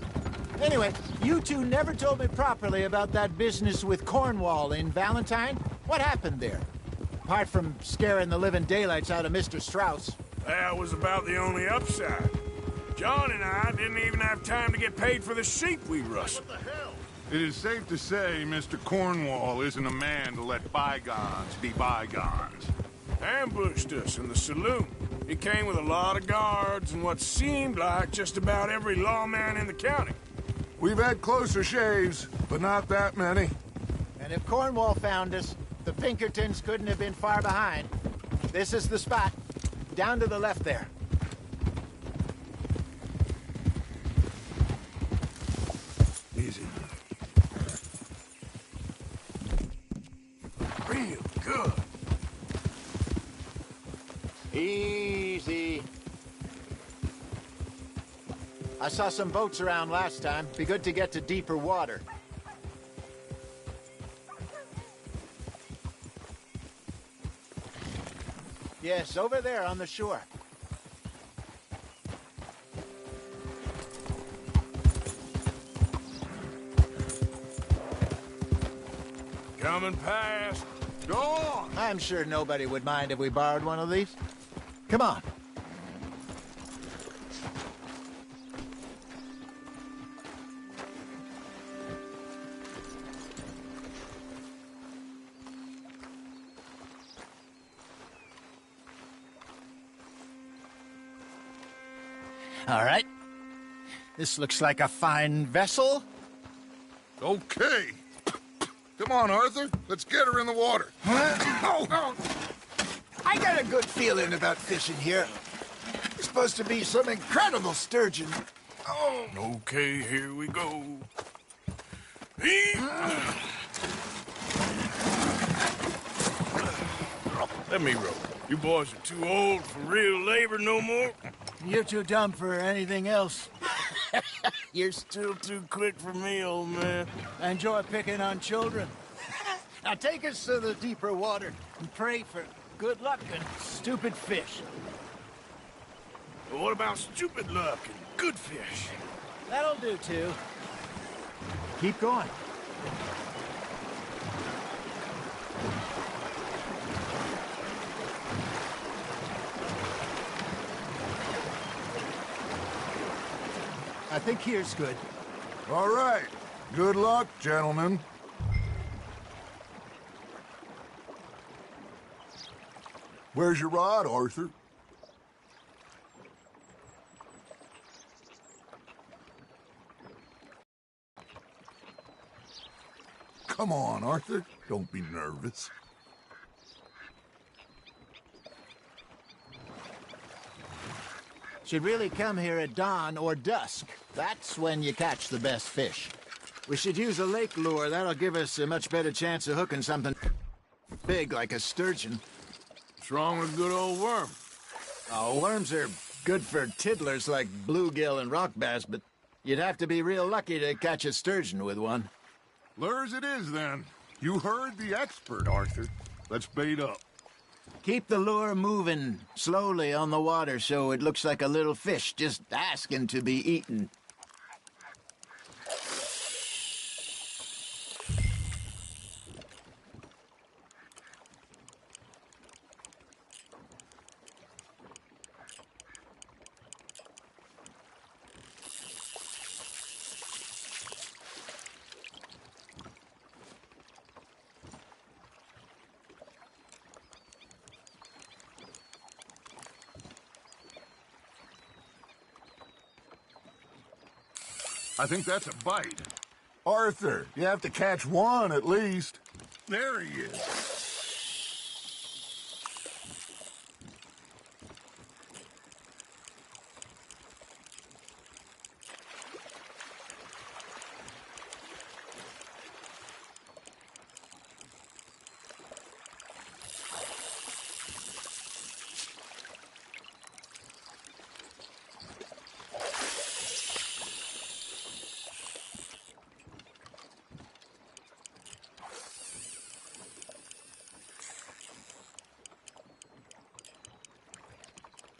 Anyway, you two never told me properly about that business with Cornwall in Valentine. What happened there? Apart from scaring the living daylights out of Mr. Strauss. That was about the only upside. John and I didn't even have time to get paid for the sheep we rustled. What the hell? It is safe to say Mr. Cornwall isn't a man to let bygones be bygones. Ambushed us in the saloon. He came with a lot of guards and what seemed like just about every lawman in the county. We've had closer shaves, but not that many. And if Cornwall found us, the Pinkertons couldn't have been far behind. This is the spot. Down to the left there. Easy. Easy. I saw some boats around last time. Be good to get to deeper water. Yes, over there on the shore. Coming past. Go on! I'm sure nobody would mind if we borrowed one of these. Come on. All right. This looks like a fine vessel. Okay. Come on, Arthur. Let's get her in the water. I got a good feeling about fishing here. It's supposed to be some incredible sturgeon. Oh. Okay, here we go. Let me row. You boys are too old for real labor no more. You're too dumb for anything else. You're still too quick for me, old man. I enjoy picking on children. Now take us to the deeper water and pray for good luck and stupid fish. But what about stupid luck and good fish? That'll do, too. Keep going. I think here's good. All right. Good luck, gentlemen. Where's your rod, Arthur? Come on, Arthur. Don't be nervous. Should really come here at dawn or dusk. That's when you catch the best fish. We should use a lake lure. That'll give us a much better chance of hooking something big like a sturgeon. What's wrong with a good old worm? Oh, worms are good for tiddlers like bluegill and rock bass, but you'd have to be real lucky to catch a sturgeon with one. Lures it is, then. You heard the expert, Arthur. Let's bait up. Keep the lure moving slowly on the water so it looks like a little fish just asking to be eaten. I think that's a bite. Arthur, you have to catch one at least. There he is.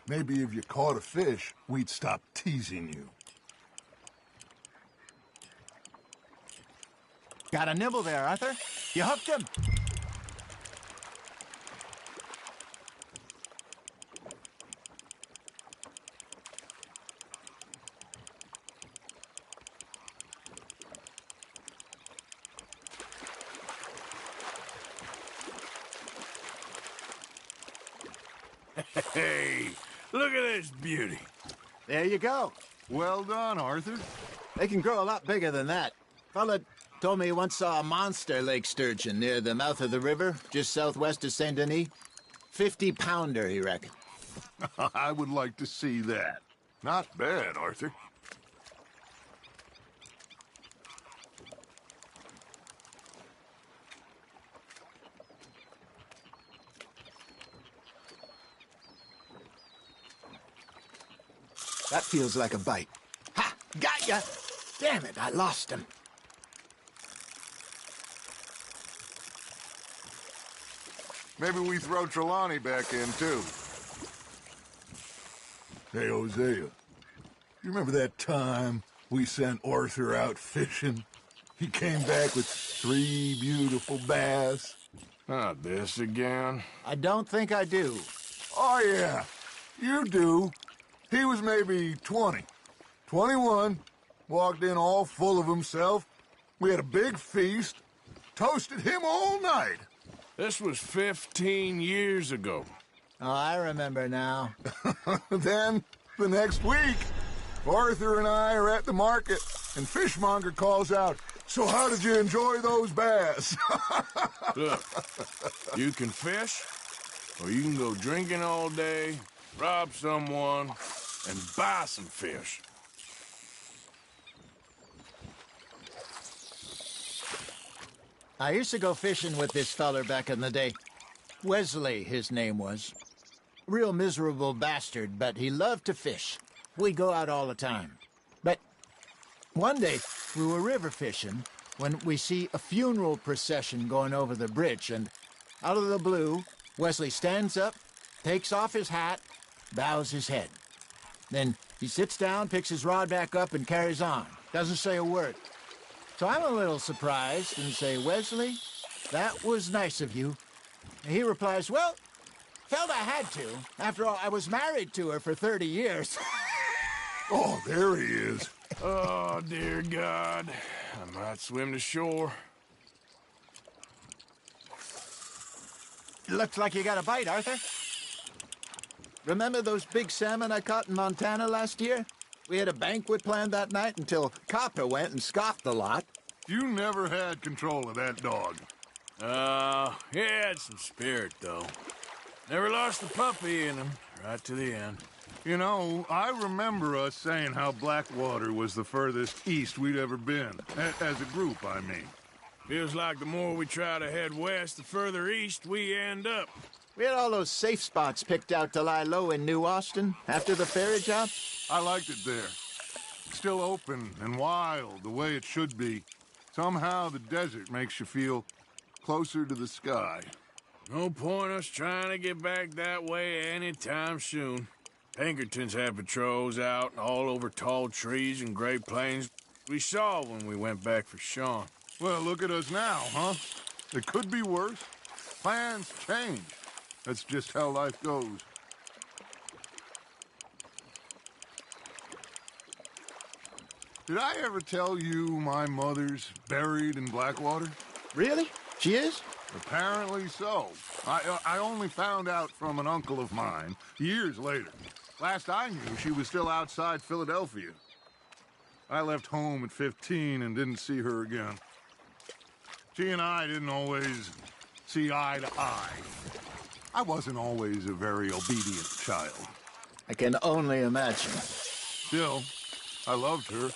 Maybe if you caught a fish, we'd stop teasing you. Got a nibble there, Arthur. You hooked him. Hey, look at this beauty. There you go. Well done, Arthur. They can grow a lot bigger than that. Fella told me he once saw a monster lake sturgeon near the mouth of the river, just southwest of Saint Denis. 50-pounder, he reckoned. I would like to see that. Not bad, Arthur. That feels like a bite. Ha! Got ya! Damn it, I lost him. Maybe we throw Trelawney back in, too. Hey, Hosea. You remember that time we sent Arthur out fishing? He came back with 3 beautiful bass. Not this again. I don't think I do. Oh, yeah. You do. He was maybe 20. 21. Walked in all full of himself. We had a big feast. Toasted him all night. This was 15 years ago. Oh, I remember now. Then, the next week, Arthur and I are at the market, and Fishmonger calls out, "So how did you enjoy those bass?" Look, you can fish, or you can go drinking all day, rob someone, and buy some fish. I used to go fishing with this feller back in the day. Wesley, his name was. Real miserable bastard, but he loved to fish. We'd go out all the time. But one day, we were river fishing when we see a funeral procession going over the bridge, and out of the blue, Wesley stands up, takes off his hat, bows his head. Then he sits down, picks his rod back up, and carries on. Doesn't say a word. So I'm a little surprised and say, "Wesley, that was nice of you." And he replies, "Well, felt I had to. After all, I was married to her for 30 years. Oh, there he is. Oh, dear God. I might swim to shore. Looks like you got a bite, Arthur. Remember those big salmon I caught in Montana last year? We had a banquet planned that night until Copper went and scoffed the lot. You never had control of that dog. He had some spirit, though. Never lost the puppy in him, right to the end. You know, I remember us saying how Blackwater was the furthest east we'd ever been. As a group, I mean. Feels like the more we try to head west, the further east we end up. We had all those safe spots picked out to lie low in New Austin after the ferry job. I liked it there. Still open and wild, the way it should be. Somehow the desert makes you feel closer to the sky. No point us trying to get back that way anytime soon. Pinkertons had patrols out all over tall trees and Great Plains. We saw when we went back for Sean. Well, look at us now, huh? It could be worse. Plans change. That's just how life goes. Did I ever tell you my mother's buried in Blackwater? Really? She is? Apparently so. I only found out from an uncle of mine years later. Last I knew, she was still outside Philadelphia. I left home at 15 and didn't see her again. She and I didn't always see eye to eye. I wasn't always a very obedient child. I can only imagine. Still, I loved her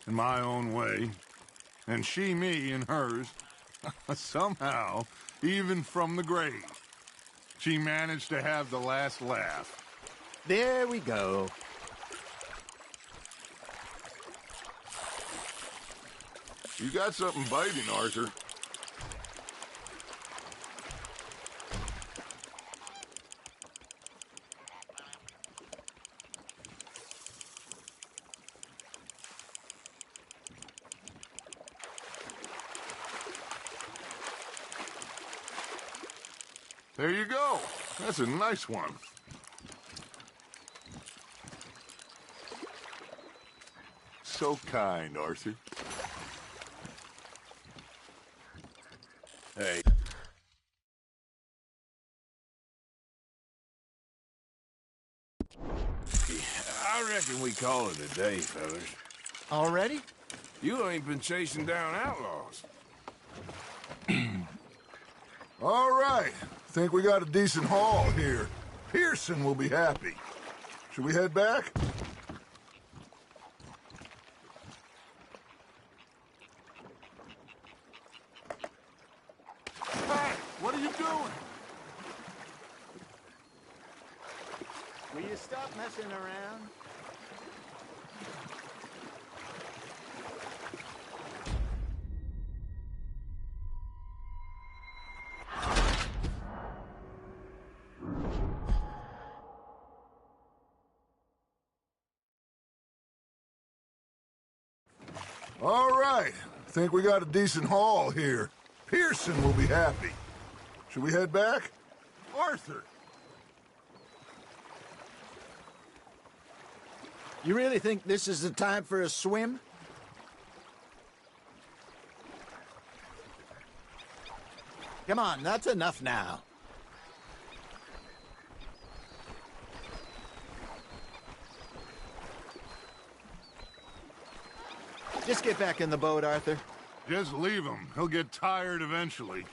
in my own way, and she me in hers. Somehow, even from the grave, she managed to have the last laugh. There we go. You got something biting, Arthur. There you go. That's a nice one. So kind, Arthur. Hey. I reckon we call it a day, fellas. Already? You ain't been chasing down outlaws. All right. Think we got a decent haul here. Pearson will be happy. Should we head back? Hey, what are you doing? Will you stop messing around? All right. Think we got a decent haul here. Pearson will be happy. Should we head back? Arthur! You really think this is the time for a swim? Come on, that's enough now. Just get back in the boat, Arthur. Just leave him. He'll get tired eventually.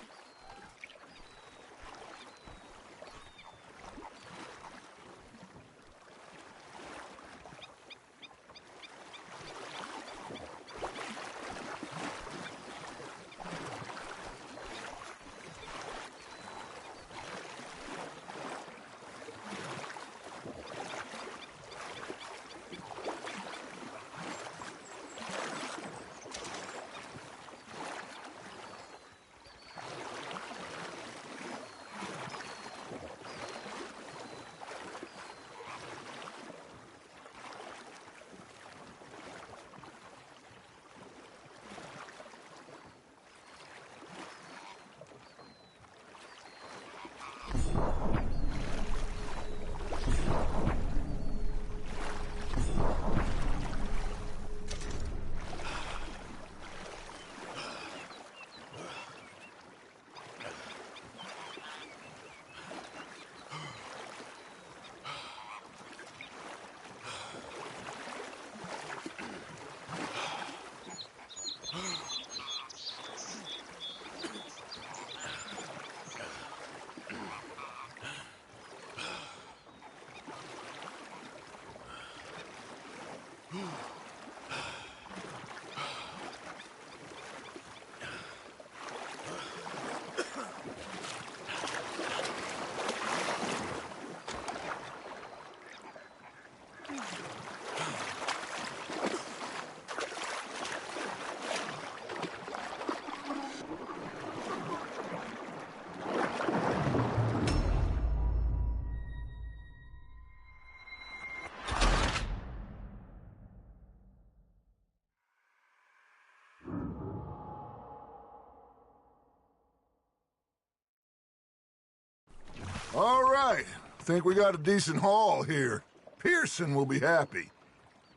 All right. Think we got a decent haul here. Pearson will be happy.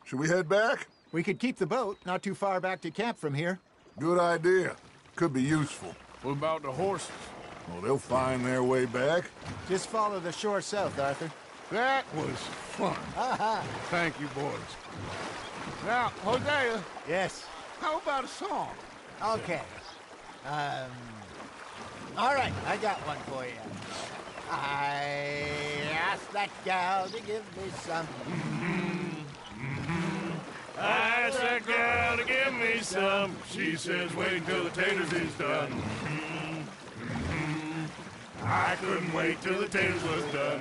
Should we head back? We could keep the boat not too far back to camp from here. Good idea. Could be useful. What about the horses? Well, they'll find their way back. Just follow the shore south, Arthur. That was fun. Thank you, boys. Now, Hosea. Yes? How about a song? Okay. All right, I got one for you. I asked that gal to give me some. I asked that gal to give me some. She says, wait until the taters is done. I couldn't wait till the taters was done.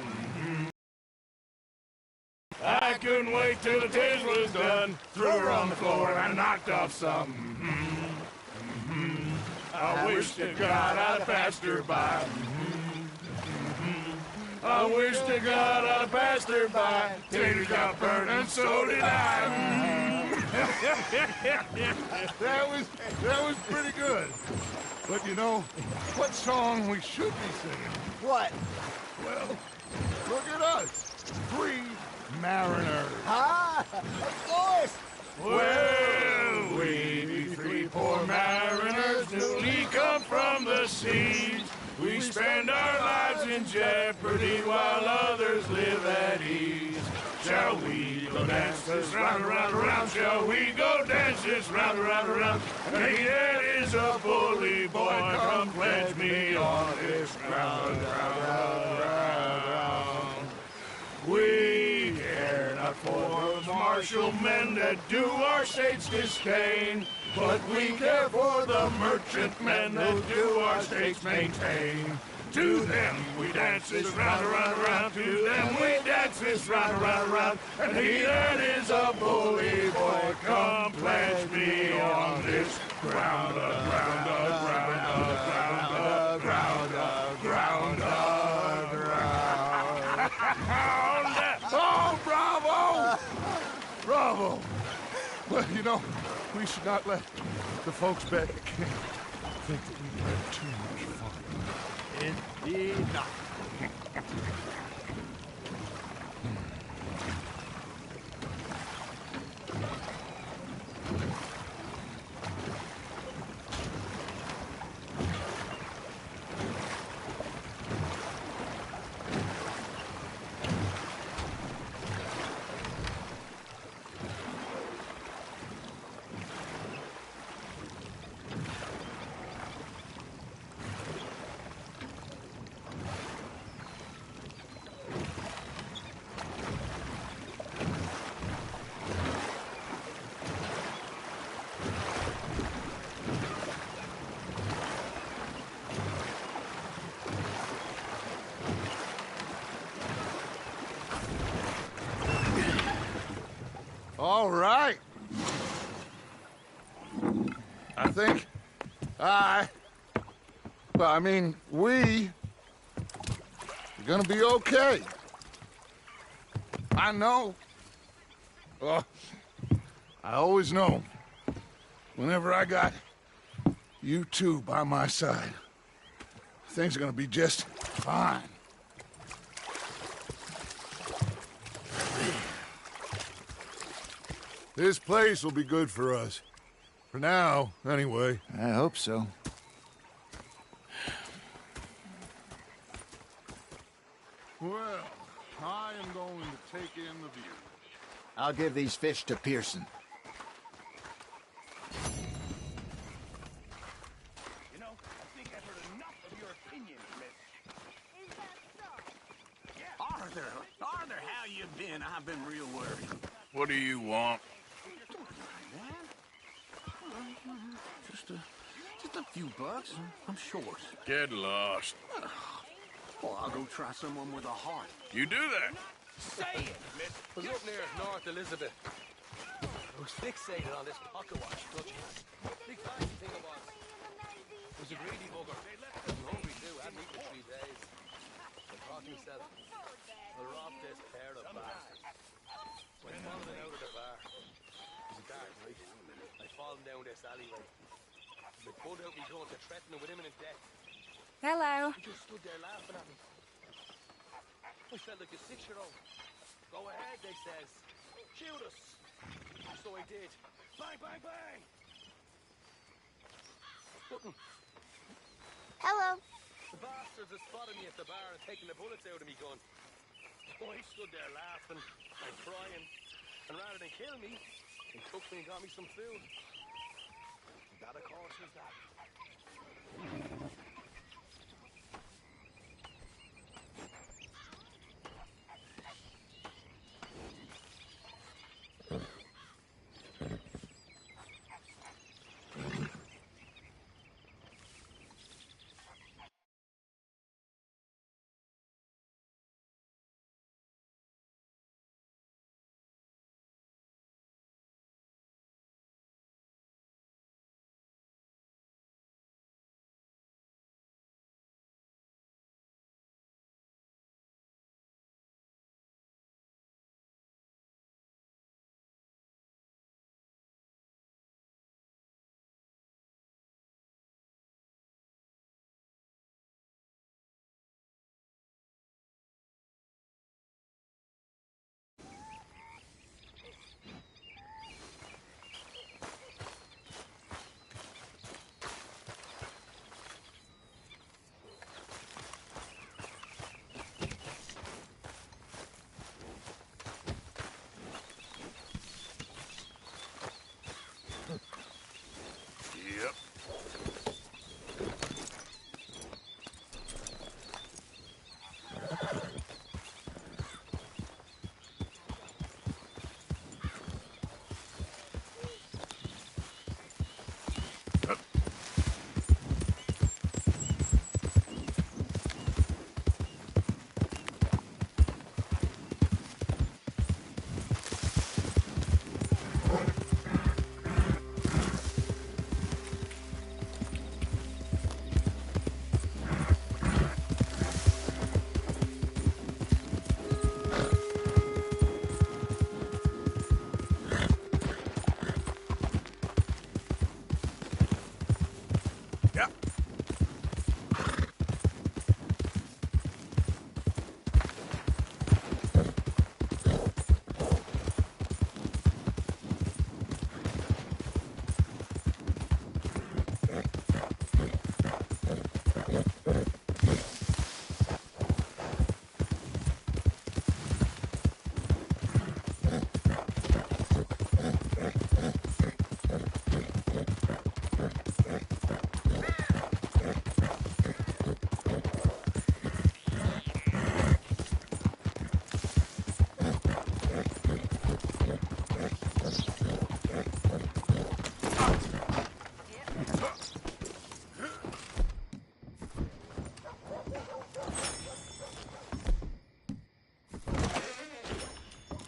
I couldn't wait till the taters was done. Threw her on the floor and knocked off some. I wish to God I'd have passed her by. I wish to God I'd have passed her by. Taters got burned and so did I. That was pretty good. But you know, what song we should be singing? What? Well, look at us. 3 mariners. Ah, of course. Well, we be 3 poor mariners newly come from the seas. We spend our lives in jeopardy while others live at ease. Shall we go dance this round, around, around? Shall we go dance this round, around, around? Hey, that is a bully boy. Come pledge me on this ground, round. We care not for the martial men that do our state's disdain, but we care for the merchant men that do our states maintain. To them we dance this round, around, around. To them we dance this round, around, around. And he that is a bully boy, come pledge me on this ground, ground, ground, ground, ground, ground, ground. Oh, bravo! Bravo! Well, you know, we we should not let the folks back at camp think that we've had too much fun. Indeed not. All right. I think we are gonna be okay. I know. Well, I always know. Whenever I got you two by my side, things are gonna be just fine. This place will be good for us. For now, anyway. I hope so. Well, I am going to take in the view. I'll give these fish to Pearson. You know, I think I've heard enough of your opinion, Miss. Is that so? Yeah. Arthur, how you been? I've been real worried. What do you want? Just a few bucks. I'm short. Get lost. Well, I'll go try someone with a heart. You do that. Say it, miss. Was up near North Elizabeth. I was fixated on this pocket watch touching us. Big fancy thing it was. It was a greedy bugger. I was hungry too. I hadn't eaten for 3 days. I thought to myself, I'll rob this pair of bastards. So I followed it out of the bar. It was a dark night. I followed down this alleyway. They pulled out me gun to threaten him with imminent death. Hello. He just stood there laughing at me. I felt like a 6-year-old. Go ahead, they says. Shoot us. So I did. Bang, bang, bang. Button. Hello. The bastards had spotted me at the bar and taken the bullets out of me gun. So I stood there laughing and crying. And rather than kill me, they took me and got me some food. And that, of course, was that.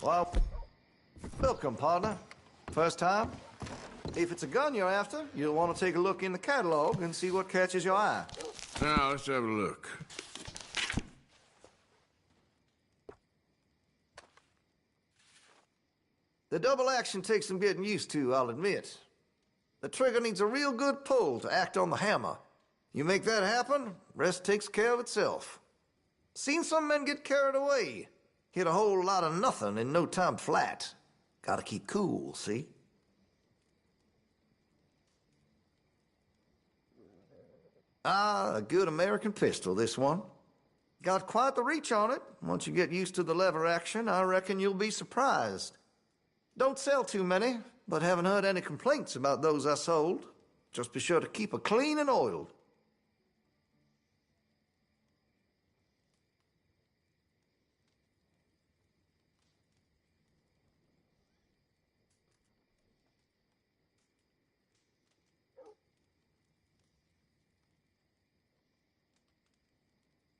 Well, welcome, partner. First time? If it's a gun you're after, you'll want to take a look in the catalog and see what catches your eye. Now, let's have a look. The double action takes some getting used to, I'll admit. The trigger needs a real good pull to act on the hammer. You make that happen, rest takes care of itself. Seen some men get carried away. Hit a whole lot of nothing in no time flat. Gotta keep cool, see? Ah, a good American pistol, this one. Got quite the reach on it. Once you get used to the lever action, I reckon you'll be surprised. Don't sell too many, but haven't heard any complaints about those I sold. Just be sure to keep her clean and oiled.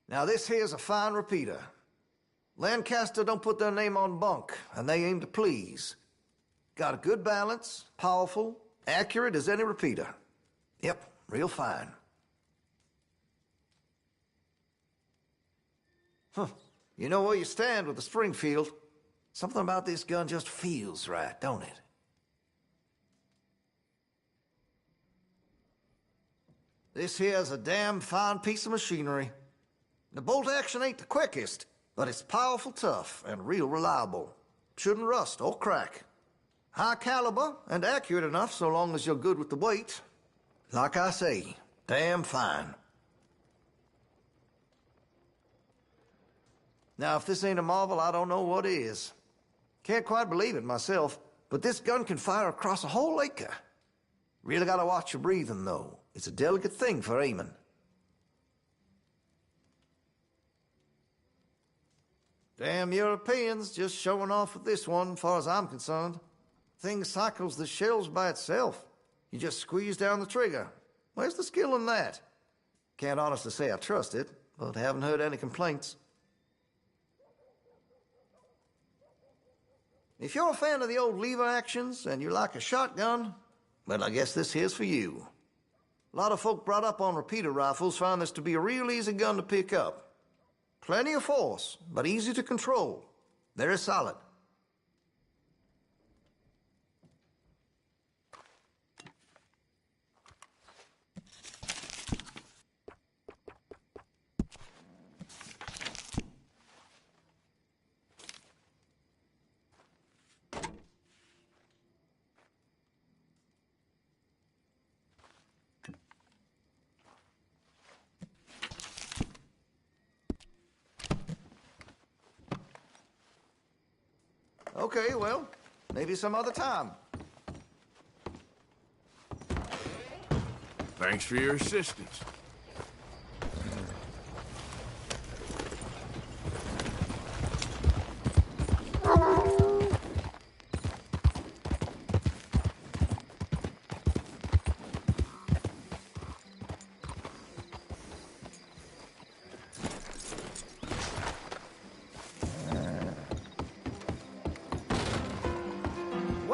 Now this here's a fine repeater. Lancaster don't put their name on bunk, and they aim to please. Got a good balance, powerful, accurate as any repeater. Yep, real fine. Huh. You know where you stand with the Springfield. Something about this gun just feels right, don't it? This here's a damn fine piece of machinery. The bolt action ain't the quickest, but it's powerful tough and real reliable. Shouldn't rust or crack. High caliber and accurate enough so long as you're good with the weight. Like I say, damn fine. Now, if this ain't a marvel, I don't know what is. Can't quite believe it myself, but this gun can fire across a whole acre. Really gotta watch your breathing, though. It's a delicate thing for aiming. Damn Europeans just showing off with this one, as far as I'm concerned. Thing cycles the shells by itself. You just squeeze down the trigger. Where's the skill in that? Can't honestly say I trust it, but haven't heard any complaints. If you're a fan of the old lever actions and you like a shotgun, well, I guess this here's for you. A lot of folk brought up on repeater rifles find this to be a real easy gun to pick up. Plenty of force, but easy to control. Very solid. Okay, well, maybe some other time. Thanks for your assistance.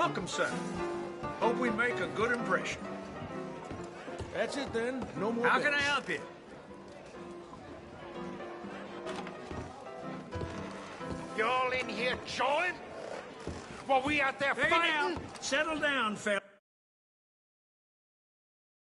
Welcome, sir. Hope we make a good impression. That's it then. No more. How can I help you? You all in here jawing? While we out there Hey fighting? now, settle down, fella.